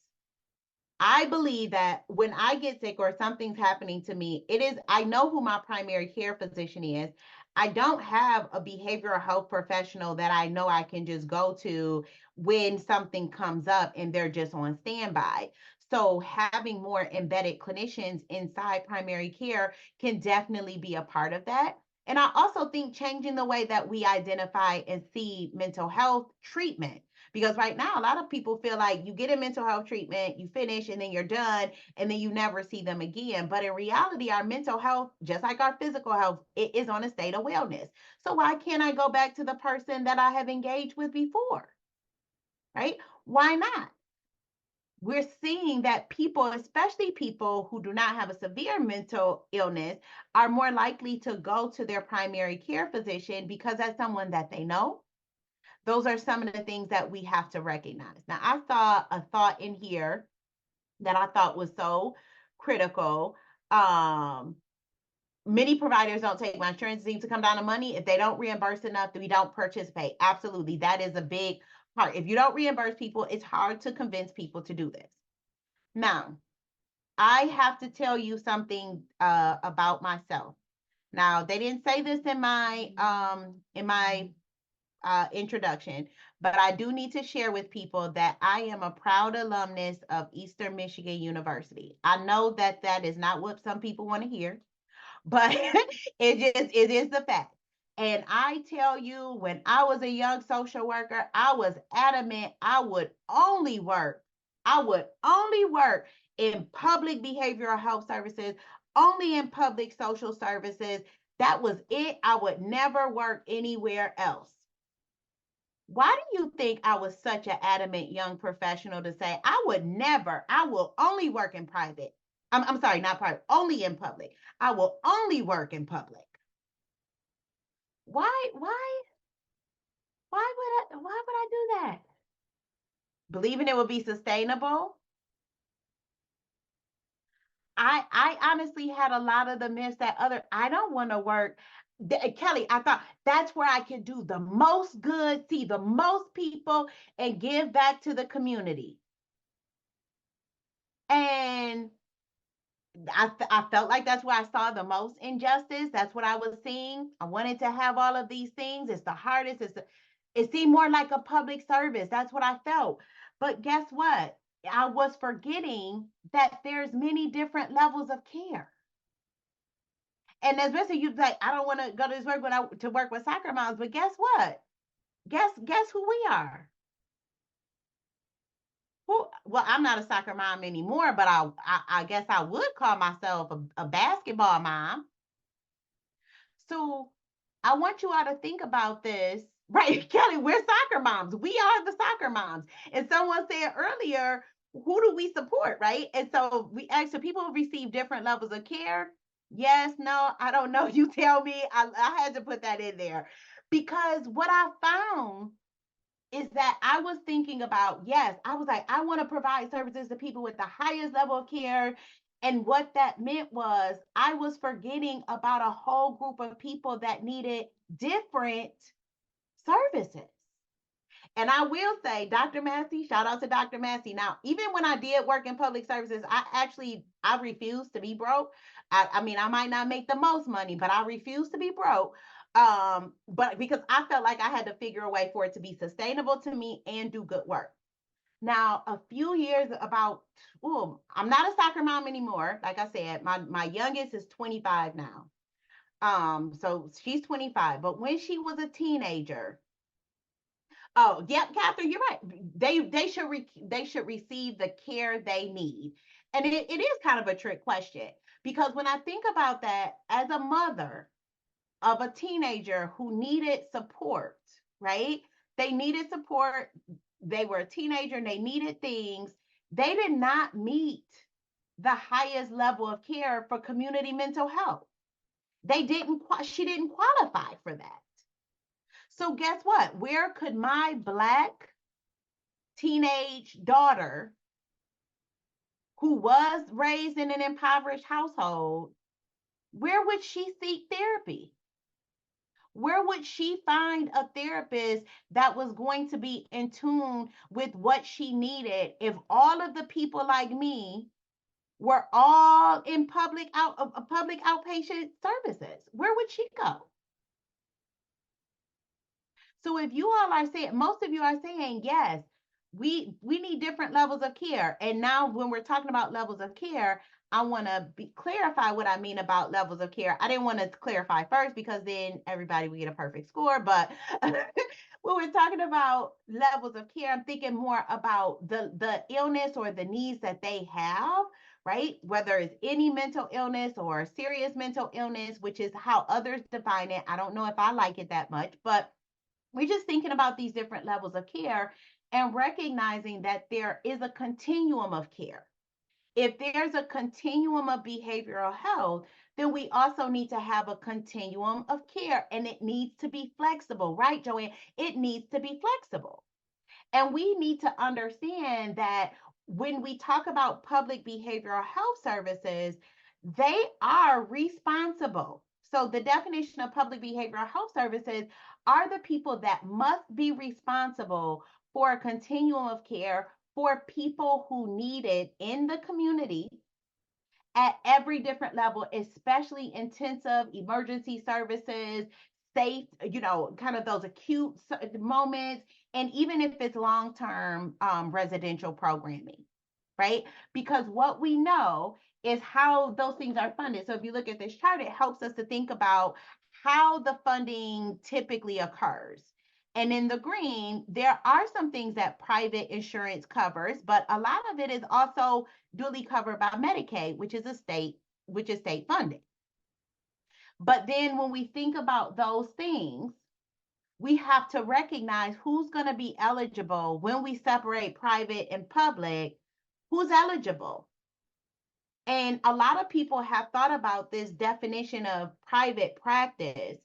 I believe that when I get sick or something's happening to me, I know who my primary care physician is. I don't have a behavioral health professional that I know I can just go to when something comes up and they're just on standby. So having more embedded clinicians inside primary care can definitely be a part of that. And I also think changing the way that we identify and see mental health treatment. Because right now, a lot of people feel like you get a mental health treatment, you finish, and then you're done, and then you never see them again. But in reality, our mental health, just like our physical health, it is on a state of wellness. So why can't I go back to the person that I have engaged with before? Right? Why not? we're seeing that people, especially people who do not have a severe mental illness, are more likely to go to their primary care physician because that's someone that they know. Those are some of the things that we have to recognize. Now, I saw a thought in here that I thought was so critical. Many providers don't take my insurance seems to come down to money. If they don't reimburse enough, we don't participate. Absolutely. That is a big part. If you don't reimburse people, it's hard to convince people to do this. Now, I have to tell you something about myself. Now, they didn't say this in my introduction, but I do need to share with people that I am a proud alumnus of Eastern Michigan University. I know that that is not what some people want to hear, but it is the fact. And I tell you, when I was a young social worker, I was adamant I would only work in public behavioral health services, only in public social services. That was it. I would never work anywhere else. Why do you think I was such an adamant young professional to say I will only work in private? I'm sorry, not private, only in public. I will only work in public. Why would I do that? Believing it would be sustainable. I honestly had a lot of the myths that I don't want to work. Kelly, I thought that's where I could do the most good, see the most people, and give back to the community. And I felt like that's where I saw the most injustice. That's what I was seeing. I wanted to have all of these things. It's the hardest. It seemed more like a public service. That's what I felt. But guess what? I was forgetting that there's many different levels of care. And as Mr. You like, I don't want to go to this work to work with soccer moms, but guess what? Guess who we are? Well, I'm not a soccer mom anymore, but I guess I would call myself a basketball mom. So I want you all to think about this. Right, Kelly, we're soccer moms. We are the soccer moms. And someone said earlier, who do we support, right? And so we asked, so people receive different levels of care. Yes, no, I don't know. You tell me. I had to put that in there because what I found is that I was thinking about, yes, I was like, I want to provide services to people with the highest level of care. And what that meant was I was forgetting about a whole group of people that needed different services. And I will say, Dr. Massey, shout out to Dr. Massey. Now, even when I did work in public services, I refused to be broke. I mean, I might not make the most money, but I refuse to be broke. But because I felt like I had to figure a way for it to be sustainable to me and do good work. Now, a few years I'm not a soccer mom anymore. Like I said, my youngest is 25 now. So she's 25. But when she was a teenager, oh, yep, Catherine, you're right. They should receive the care they need. And it is kind of a trick question because when I think about that as a mother of a teenager who needed support, right? They needed support. They were a teenager and they needed things. They did not meet the highest level of care for community mental health. She didn't qualify for that. So guess what? Where could my Black teenage daughter, who was raised in an impoverished household, where would she seek therapy? Where would she find a therapist that was going to be in tune with what she needed if all of the people like me were all in public outpatient services? Where would she go? So if you all are saying, most of you are saying, yes, we need different levels of care. And now when we're talking about levels of care, I want to clarify what I mean about levels of care. I didn't want to clarify first because then everybody would get a perfect score. But when we're talking about levels of care, I'm thinking more about the illness or the needs that they have, right? Whether it's any mental illness or serious mental illness, which is how others define it. I don't know if I like it that much, but we're just thinking about these different levels of care and recognizing that there is a continuum of care. If there's a continuum of behavioral health, then we also need to have a continuum of care, and it needs to be flexible, right, Joanne? It needs to be flexible. And we need to understand that when we talk about public behavioral health services, they are responsible. So the definition of public behavioral health services are the people that must be responsible for a continuum of care for people who need it in the community at every different level, especially intensive emergency services, safe, kind of those acute moments, and even if it's long-term residential programming, right? Because what we know is how those things are funded. So if you look at this chart, it helps us to think about how the funding typically occurs. And in the green, there are some things that private insurance covers, but a lot of it is also duly covered by Medicaid, which is state funded. But then when we think about those things, we have to recognize who's going to be eligible when we separate private and public, who's eligible. And a lot of people have thought about this definition of private practice.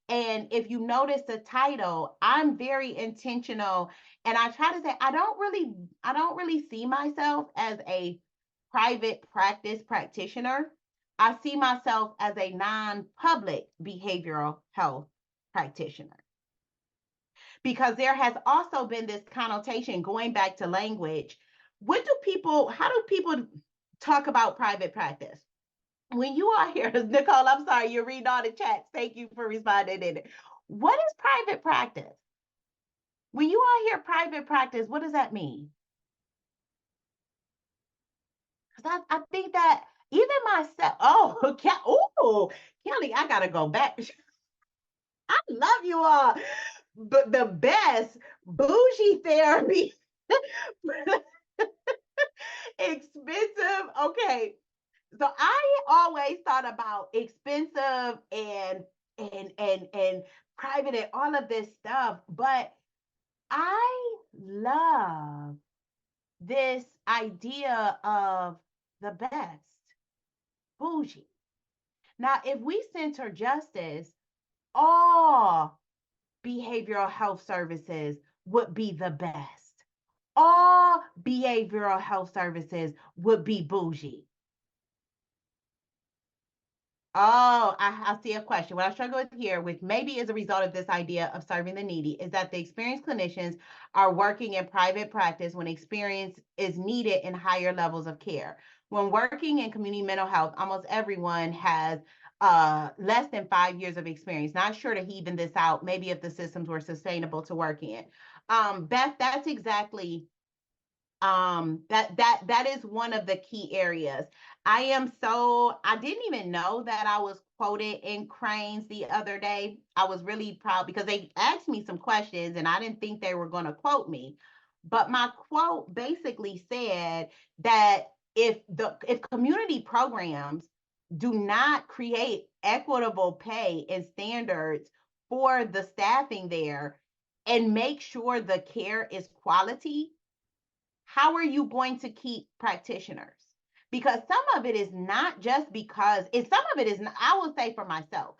And if you notice the title, I'm very intentional. And I try to say, I don't really see myself as a private practice practitioner. I see myself as a non-public behavioral health practitioner. Because there has also been this connotation going back to language. How do people talk about private practice? When you are here, Nicole, I'm sorry, you're reading all the chats. Thank you for responding in it. What is private practice? When you are here, private practice, what does that mean? Because I think that even myself, Kelly, I gotta go back. I love you all. But the best bougie therapy, expensive. Okay. So I always thought about expensive and private and all of this stuff, but I love this idea of the best, bougie. Now, if we center justice, all behavioral health services would be the best. All behavioral health services would be bougie. Oh, I see a question. What I struggle with here, which maybe is a result of this idea of serving the needy, is that the experienced clinicians are working in private practice when experience is needed in higher levels of care. When working in community mental health, almost everyone has less than 5 years of experience. Not sure to even this out, maybe if the systems were sustainable to work in. Beth, that's exactly that is one of the key areas. I didn't even know that I was quoted in Crain's the other day. I was really proud because they asked me some questions and I didn't think they were going to quote me. But my quote basically said that if community programs do not create equitable pay and standards for the staffing there and make sure the care is quality, how are you going to keep practitioners? Because some of it is not just because some of it is, I will say for myself,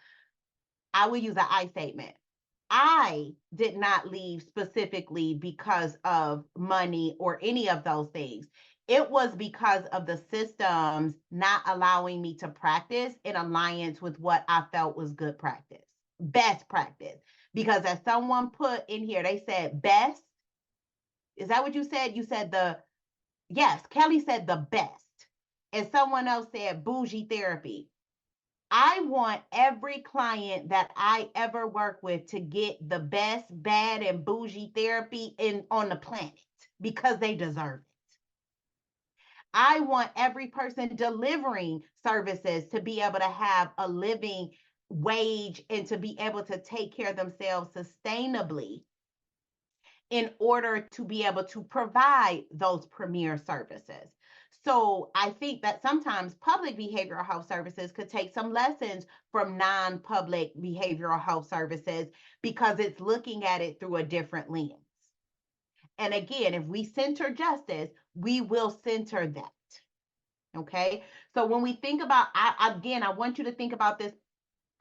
I will use an I statement. I did not leave specifically because of money or any of those things. It was because of the systems not allowing me to practice in alliance with what I felt was good practice, best practice. Because as someone put in here, they said best. Is that what you said? You said yes, Kelly said the best. And someone else said bougie therapy. I want every client that I ever work with to get the best, bad, and bougie therapy on the planet because they deserve it. I want every person delivering services to be able to have a living wage and to be able to take care of themselves sustainably in order to be able to provide those premier services. So I think that sometimes public behavioral health services could take some lessons from non-public behavioral health services because it's looking at it through a different lens. And again, if we center justice, we will center that. Okay. So when we think about, I want you to think about this.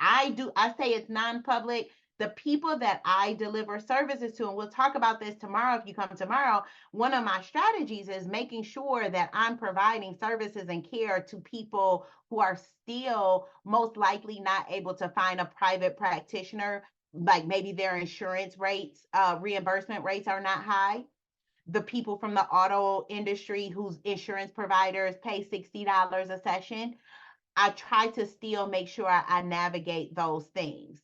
I say it's non-public. The people that I deliver services to, and we'll talk about this tomorrow if you come tomorrow, one of my strategies is making sure that I'm providing services and care to people who are still most likely not able to find a private practitioner, like maybe their insurance rates, reimbursement rates are not high. The people from the auto industry whose insurance providers pay $60 a session. I try to still make sure I navigate those things.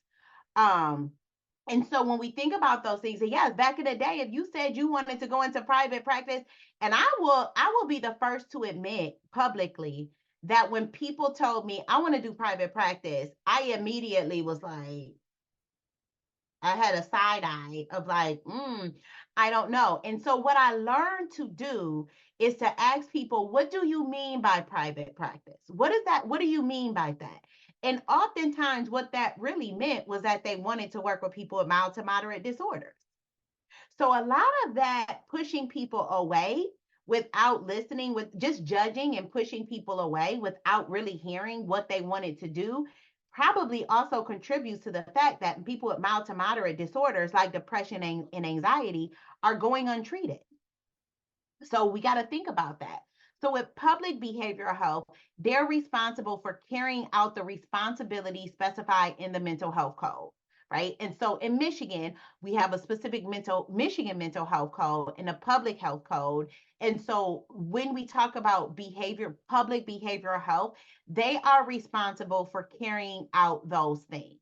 And so when we think about those things, yes, back in the day, if you said you wanted to go into private practice, and I will be the first to admit publicly that when people told me I want to do private practice, I immediately was like, I had a side eye of like, I don't know. And so what I learned to do is to ask people, what do you mean by private practice? What is that? What do you mean by that? And oftentimes what that really meant was that they wanted to work with people with mild to moderate disorders. So a lot of that pushing people away without listening, with just judging and pushing people away without really hearing what they wanted to do, probably also contributes to the fact that people with mild to moderate disorders like depression and anxiety are going untreated. So we got to think about that. So with public behavioral health, they're responsible for carrying out the responsibilities specified in the mental health code, right? And so in Michigan, we have a specific Michigan mental health code and a public health code. And so when we talk about public behavioral health, they are responsible for carrying out those things.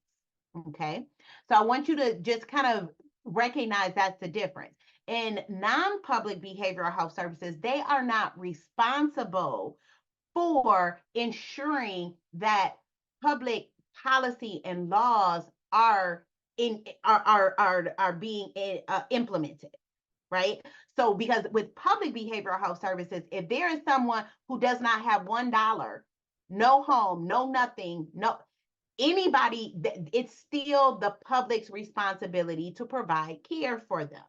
Okay. So I want you to just kind of recognize that's the difference. In non-public behavioral health services, they are not responsible for ensuring that public policy and laws are being implemented, right? So because with public behavioral health services, if there is someone who does not have $1, no home, no nothing, no anybody, it's still the public's responsibility to provide care for them.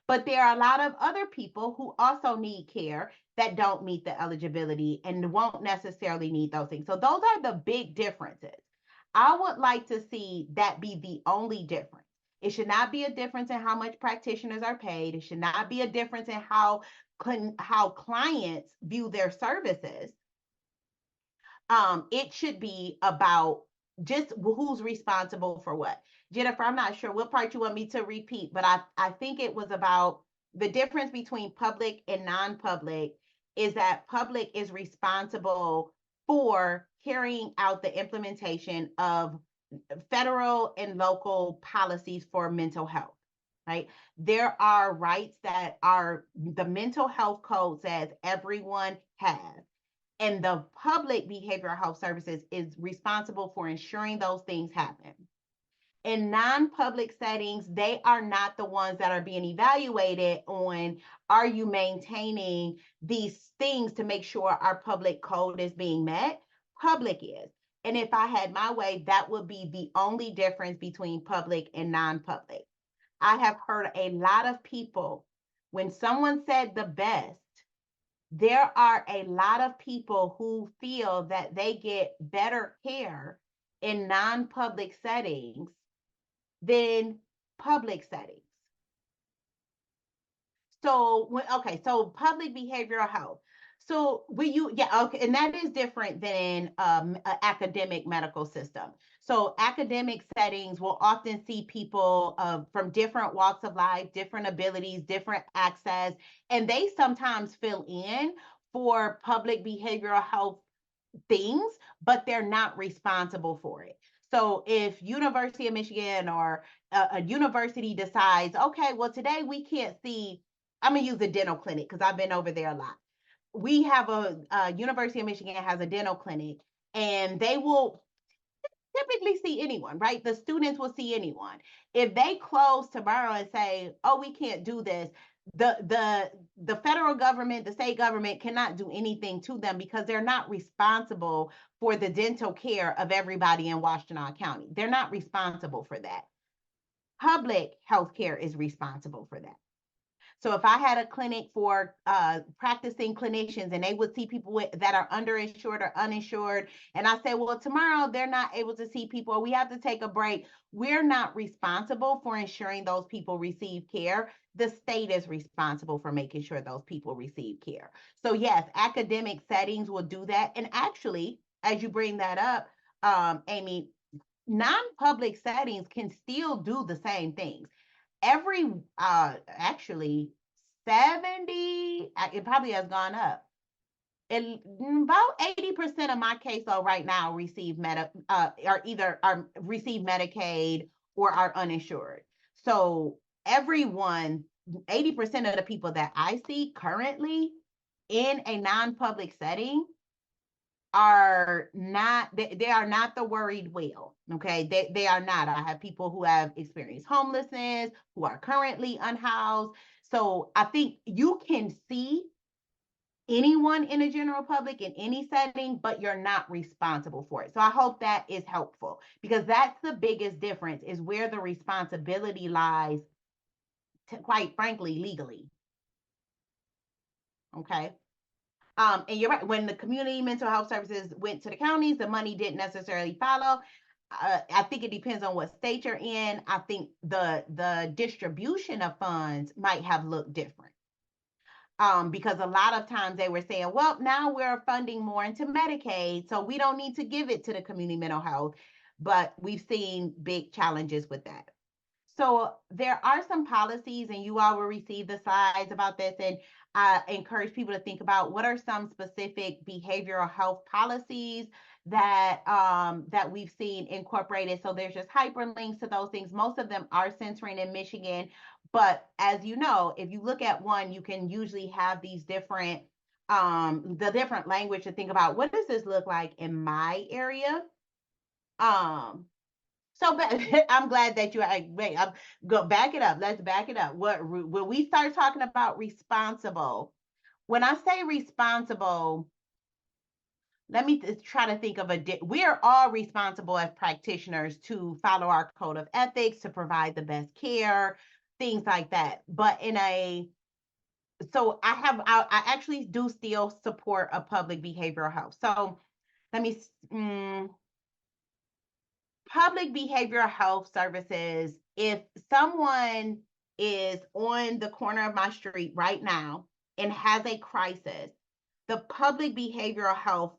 But there are a lot of other people who also need care that don't meet the eligibility and won't necessarily need those things. So those are the big differences. I would like to see that be the only difference. It should not be a difference in how much practitioners are paid. It should not be a difference in how clients view their services. It should be about just who's responsible for what. Jennifer, I'm not sure what part you want me to repeat, but I think it was about the difference between public and non-public is that public is responsible for carrying out the implementation of federal and local policies for mental health, right? There are rights that the mental health code says everyone has. And the public behavioral health services is responsible for ensuring those things happen. In non-public settings, they are not the ones that are being evaluated on, are you maintaining these things to make sure our public code is being met? Public is. And if I had my way, that would be the only difference between public and non-public. I have heard a lot of people, when someone said the best, there are a lot of people who feel that they get better care in non-public settings than public settings. So, so public behavioral health. So and that is different than an academic medical system. So academic settings will often see people from different walks of life, different abilities, different access, and they sometimes fill in for public behavioral health things, but they're not responsible for it. So if University of Michigan or a university decides, okay, well, today we can't see, I'm going to use the dental clinic because I've been over there a lot. We have University of Michigan has a dental clinic, and they will typically see anyone, right? The students will see anyone. If they close tomorrow and say, oh, we can't do this, the federal government, the state government cannot do anything to them because they're not responsible for the dental care of everybody in Washtenaw County. They're not responsible for that. Public health care is responsible for that. So if I had a clinic for practicing clinicians and they would see people that are underinsured or uninsured, and I say, well, tomorrow they're not able to see people, or we have to take a break, we're not responsible for ensuring those people receive care. The state is responsible for making sure those people receive care. So yes, academic settings will do that. And actually, as you bring that up, Amy, non-public settings can still do the same things. Actually 70, it probably has gone up. About 80% of my caseload right now receive receive Medicaid or are uninsured. So 80% of the people that I see currently in a non-public setting are not, they are not the worried whale. Okay, they are not. I have people who have experienced homelessness, who are currently unhoused. So I think you can see anyone in the general public in any setting, but you're not responsible for it. So I hope that is helpful, because that's the biggest difference, is where the responsibility lies, quite frankly, legally. Okay. And you're right, when the community mental health services went to the counties, the money didn't necessarily follow. I think it depends on what state you're in. I think the distribution of funds might have looked different. Because a lot of times they were saying, well, now we're funding more into Medicaid, so we don't need to give it to the community mental health. But we've seen big challenges with that. So there are some policies, and you all will receive the slides about this, and I encourage people to think about what are some specific behavioral health policies that that we've seen incorporated. So there's just hyperlinks to those things. Most of them are centering in Michigan, but as you know, if you look at one, you can usually have these different the different language to think about, what does this look like in my area? So I'm glad that you wait. I'm go back it up. Let's back it up. When we start talking about responsible, when I say responsible, let me try to think of we are all responsible as practitioners to follow our code of ethics, to provide the best care, things like that. But so I actually do still support a public behavioral health. So let me. Public behavioral health services, if someone is on the corner of my street right now and has a crisis, the public behavioral health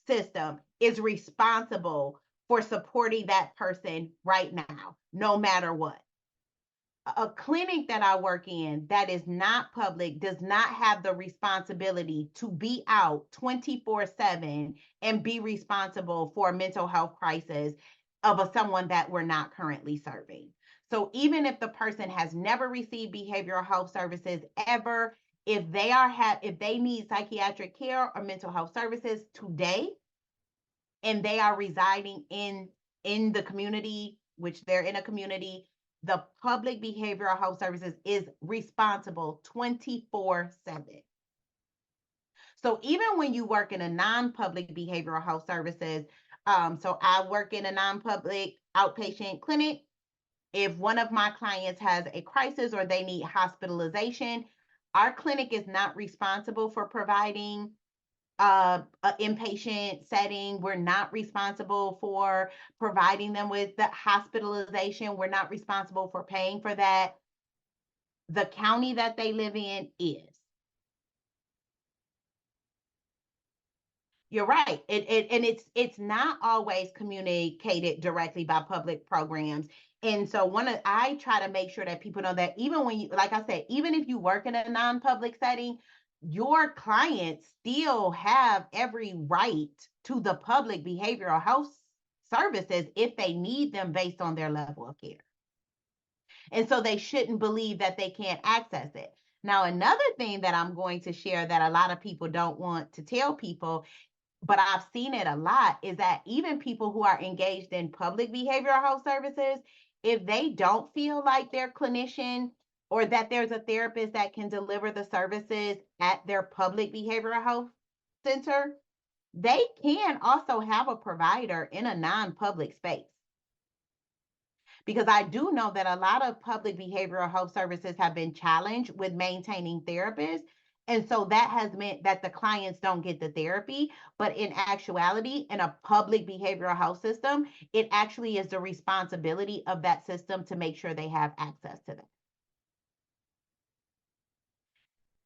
system is responsible for supporting that person right now, no matter what. A clinic that I work in that is not public does not have the responsibility to be out 24/7 and be responsible for a mental health crisis of someone that we're not currently serving. So even if the person has never received behavioral health services ever, if they need psychiatric care or mental health services today, and they are residing in the community, which they're in a community, the public behavioral health services is responsible 24/7. So even when you work in a non-public behavioral health services, so I work in a non-public outpatient clinic. If one of my clients has a crisis or they need hospitalization, our clinic is not responsible for providing an inpatient setting. We're not responsible for providing them with the hospitalization. We're not responsible for paying for that. The county that they live in is. You're right. And it's not always communicated directly by public programs. And so I try to make sure that people know that even when you, like I said, even if you work in a non-public setting, your clients still have every right to the public behavioral health services if they need them based on their level of care. And so they shouldn't believe that they can't access it. Now, another thing that I'm going to share that a lot of people don't want to tell people, but I've seen it a lot, is that even people who are engaged in public behavioral health services, if they don't feel like their clinician or that there's a therapist that can deliver the services at their public behavioral health center, they can also have a provider in a non-public space. because I do know that a lot of public behavioral health services have been challenged with maintaining therapists. And so that has meant that the clients don't get the therapy. But in actuality, in a public behavioral health system, it actually is the responsibility of that system to make sure they have access to that.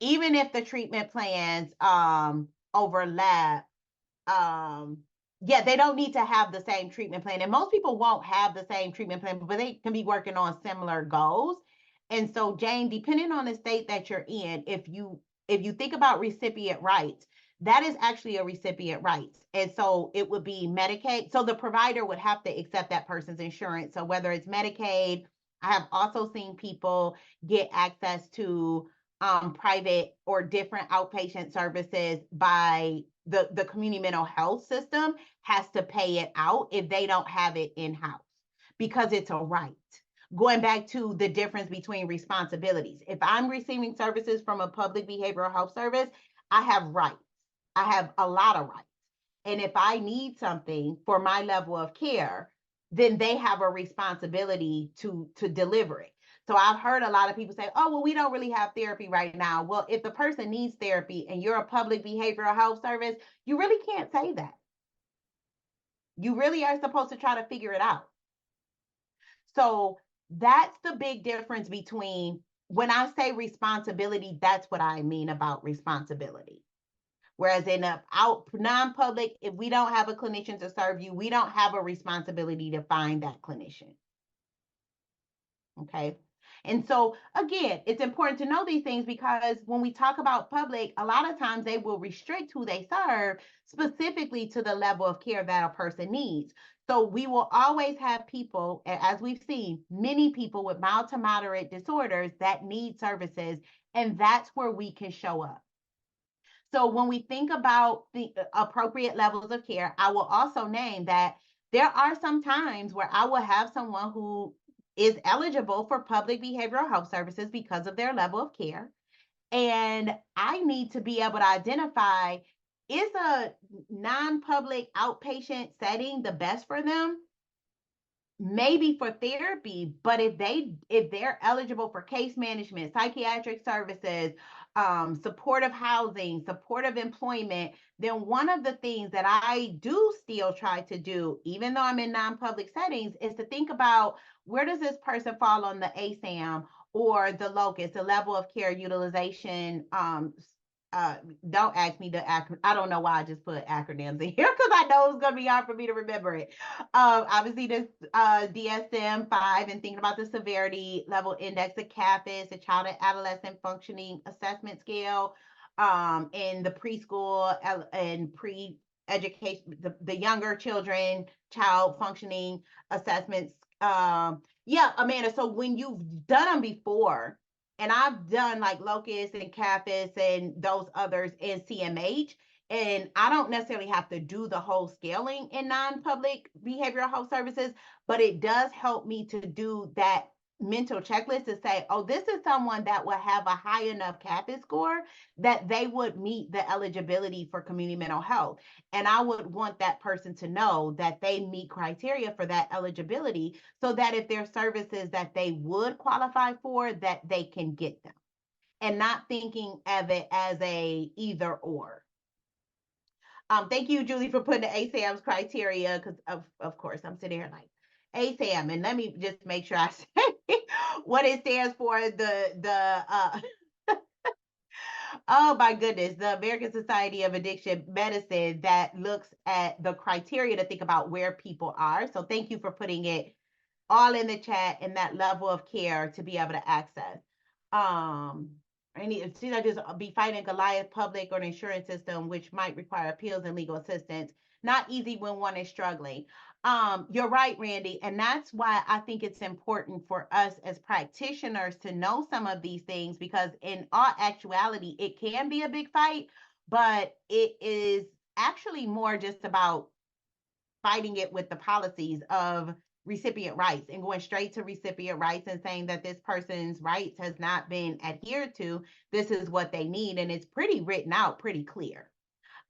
Even if the treatment plans overlap, yeah, they don't need to have the same treatment plan. And most people won't have the same treatment plan, but they can be working on similar goals. And so, Jane, depending on the state that you're in, if you think about recipient rights, that is actually a recipient rights. And so it would be Medicaid. So the provider would have to accept that person's insurance. So whether it's Medicaid, I have also seen people get access to private or different outpatient services by the community mental health system has to pay it out if they don't have it in-house because it's a right. Going back to the difference between responsibilities. If I'm receiving services from a public behavioral health service, I have rights. I have a lot of rights. And if I need something for my level of care, then they have a responsibility to deliver it. So I've heard a lot of people say, oh, well, we don't really have therapy right now. Well, if the person needs therapy and you're a public behavioral health service, you really can't say that. You really are supposed to try to figure it out. So that's the big difference between when I say responsibility, that's what I mean about responsibility. Whereas in a non-public, if we don't have a clinician to serve you, we don't have a responsibility to find that clinician. Okay. And so, again, it's important to know these things because when we talk about public, a lot of times they will restrict who they serve specifically to the level of care that a person needs. So we will always have people, as we've seen, many people with mild to moderate disorders that need services, and that's where we can show up. So when we think about the appropriate levels of care, I will also name that there are some times where I will have someone who is eligible for public behavioral health services because of their level of care. And I need to be able to identify, is a non-public outpatient setting the best for them? Maybe for therapy, but if they're eligible for case management, psychiatric services, supportive housing, supportive employment, then one of the things that I do still try to do, even though I'm in non-public settings, is to think about where does this person fall on the ASAM or the LOCUS, the level of care utilization. Don't ask me the acronym. I don't know why I just put acronyms in here because I know it's going to be hard for me to remember it. Obviously, this DSM-5 and thinking about the severity level index, the CAFAS, the Child and Adolescent Functioning Assessment Scale, in the preschool and pre-education, the younger children, child functioning assessments. Yeah, Amanda, so when you've done them before, and I've done like LOCUS and CAFAS and those others in CMH, and I don't necessarily have to do the whole scaling in non-public behavioral health services, but it does help me to do that mental checklist to say, oh, this is someone that will have a high enough CAFAS score that they would meet the eligibility for community mental health. And I would want that person to know that they meet criteria for that eligibility so that if there are services that they would qualify for, that they can get them and not thinking of it as a either or. Thank you, Julie, for putting the ASAM's criteria because of course I'm sitting here like ASAM, and let me just make sure I say what it stands for. Oh my goodness, the American Society of Addiction Medicine that looks at the criteria to think about where people are. So thank you for putting it all in the chat and that level of care to be able to access. See, I just be fighting Goliath public or an insurance system, which might require appeals and legal assistance. Not easy when one is struggling. You're right, Randy. And that's why I think it's important for us as practitioners to know some of these things, because in all actuality, it can be a big fight, but it is actually more just about fighting it with the policies of recipient rights and going straight to recipient rights and saying that this person's rights has not been adhered to. This is what they need. And it's pretty written out, pretty clear.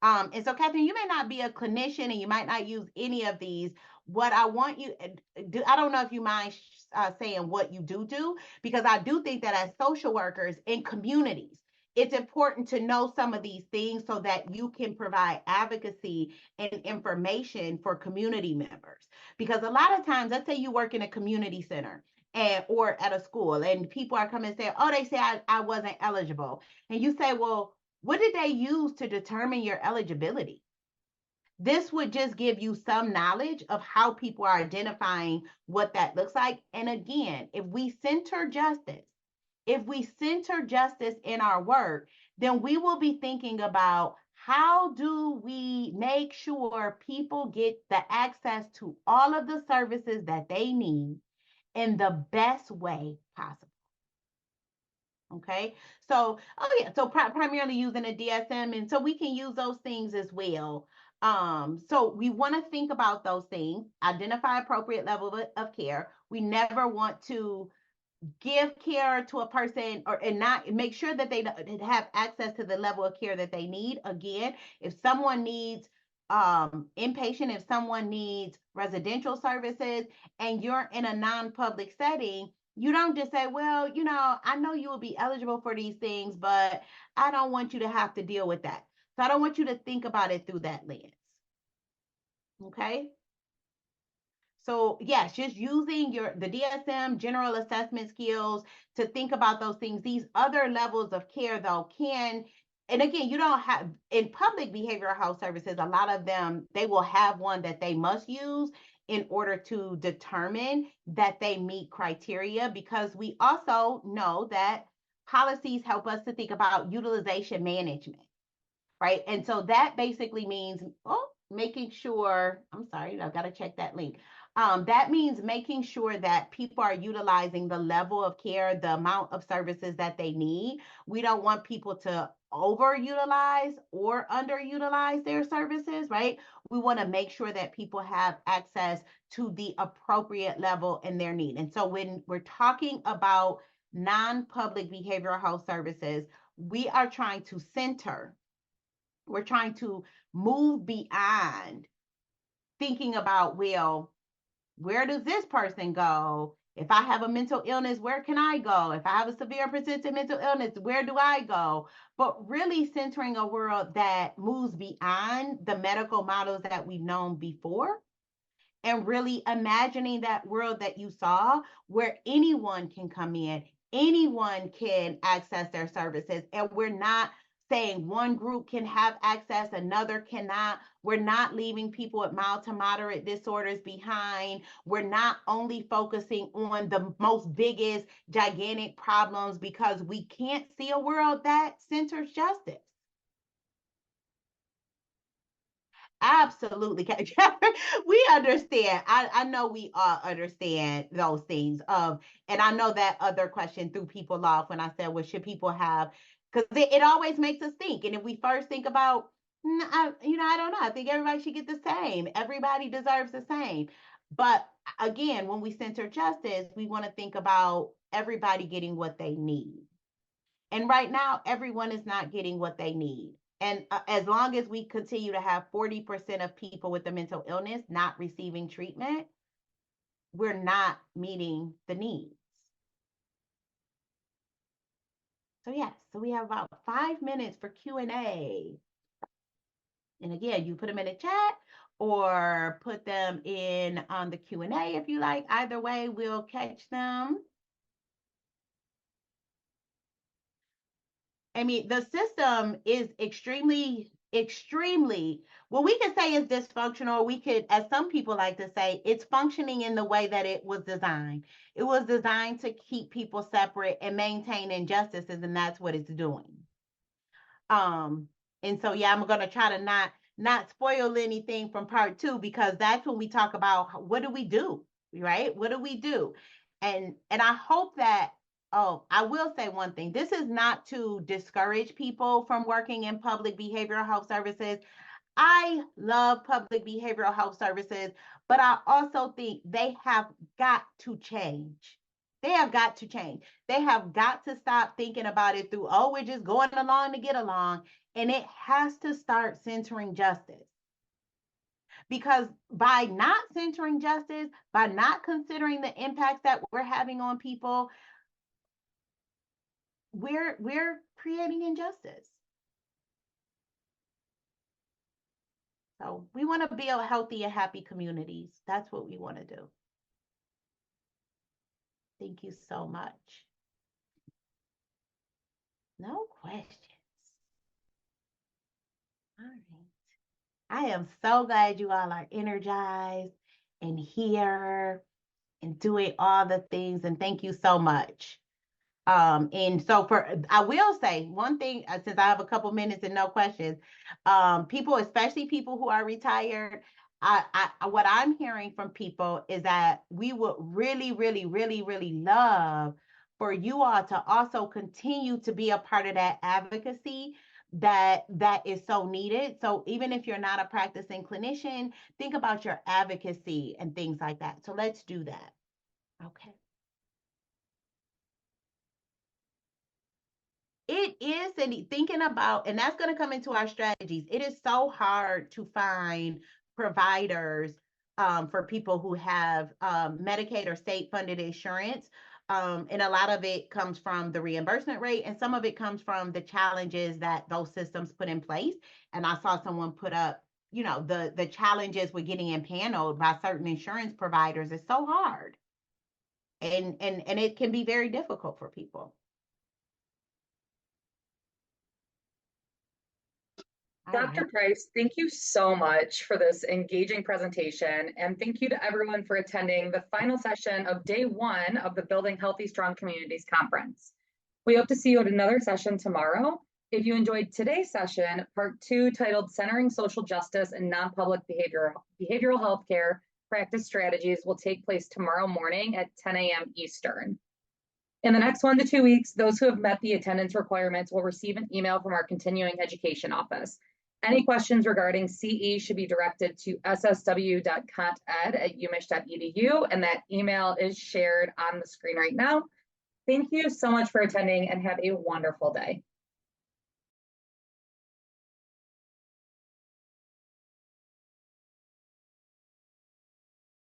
And so, Catherine, you may not be a clinician and you might not use any of these. what I want you do, I don't know if you mind saying what you do, because I do think that as social workers in communities, it's important to know some of these things so that you can provide advocacy and information for community members. Because a lot of times, let's say you work in a community center or at a school, and people are coming and say, oh, they say I wasn't eligible. And you say, well, what did they use to determine your eligibility? This would just give you some knowledge of how people are identifying what that looks like. And again, if we center justice in our work, then we will be thinking about how do we make sure people get the access to all of the services that they need in the best way possible. Okay, so primarily using a DSM, and so we can use those things as well. So we want to think about those things, identify appropriate level of care. We never want to give care to a person and not make sure that they have access to the level of care that they need. Again, if someone needs inpatient, if someone needs residential services and you're in a non-public setting, you don't just say, well, I know you will be eligible for these things, but I don't want you to have to deal with that. So I don't want you to think about it through that lens. Okay. So yes, just using the DSM general assessment skills to think about those things. These other levels of care though and again, you don't have in public behavioral health services, a lot of them, they will have one that they must use in order to determine that they meet criteria, because we also know that policies help us to think about utilization management, right? And so that basically means making sure, I'm sorry, I've got to check that link. That means making sure that people are utilizing the level of care, the amount of services that they need. We don't want people to overutilize or underutilize their services, right? We want to make sure that people have access to the appropriate level in their need. And so when we're talking about non-public behavioral health services, we are trying to we're trying to move beyond thinking about, well, where does this person go? If I have a mental illness, where can I go? If I have a severe persistent mental illness, where do I go? But really centering a world that moves beyond the medical models that we've known before, and really imagining that world that you saw where anyone can come in, anyone can access their services, and we're not saying one group can have access, another cannot. We're not leaving people with mild to moderate disorders behind. We're not only focusing on the most biggest, gigantic problems, because we can't see a world that centers justice. Absolutely. We understand. I know we all understand those things. And I know that other question threw people off when I said, well, should people have, because it always makes us think. And if we first think about, I don't know. I think everybody should get the same. Everybody deserves the same. But again, when we center justice, we want to think about everybody getting what they need. And right now, everyone is not getting what they need. And as long as we continue to have 40% of people with a mental illness not receiving treatment, we're not meeting the needs. So yes, so we have about 5 minutes for Q&A. And again, you put them in the chat or put them in on the Q&A if you like. Either way, we'll catch them. I mean, the system is extremely, well, we could say it's dysfunctional. We could, as some people like to say, it's functioning in the way that it was designed. It was designed to keep people separate and maintain injustices, and that's what it's doing. And so, yeah, I'm going to try to not spoil anything from part 2, because that's when we talk about what do we do, right? What do we do? And I hope that, I will say one thing. This is not to discourage people from working in public behavioral health services. I love public behavioral health services, but I also think they have got to change. They have got to change. They have got to stop thinking about it through, we're just going along to get along. And it has to start centering justice. because by not centering justice, by not considering the impacts that we're having on people, we're creating injustice. So we want to build healthy and happy communities. That's what we want to do. Thank you so much. No questions. All right. I am so glad you all are energized and here and doing all the things. And thank you so much. And so I will say one thing, since I have a couple minutes and no questions, people, especially people who are retired, what I'm hearing from people is that we would really, really, really, really love for you all to also continue to be a part of that advocacy that is so needed. So even if you're not a practicing clinician, think about your advocacy and things like that. So let's do that. Okay. It is, and thinking about, and that's going to come into our strategies. It is so hard to find providers for people who have Medicaid or state-funded insurance. And a lot of it comes from the reimbursement rate, and some of it comes from the challenges that those systems put in place. And I saw someone put up, you know, the challenges with getting impaneled by certain insurance providers is so hard. And it can be very difficult for people. Dr. Price, thank you so much for this engaging presentation, and thank you to everyone for attending the final session of day 1 of the Building Healthy Strong Communities Conference. We hope to see you at another session tomorrow. If you enjoyed today's session, part 2 titled Centering Social Justice and Non-Public Behavioral Healthcare Practice Strategies will take place tomorrow morning at 10 a.m. Eastern. In the next 1 to 2 weeks, those who have met the attendance requirements will receive an email from our continuing education office. Any questions regarding CE should be directed to ssw.conted@umich.edu, and that email is shared on the screen right now. Thank you so much for attending and have a wonderful day.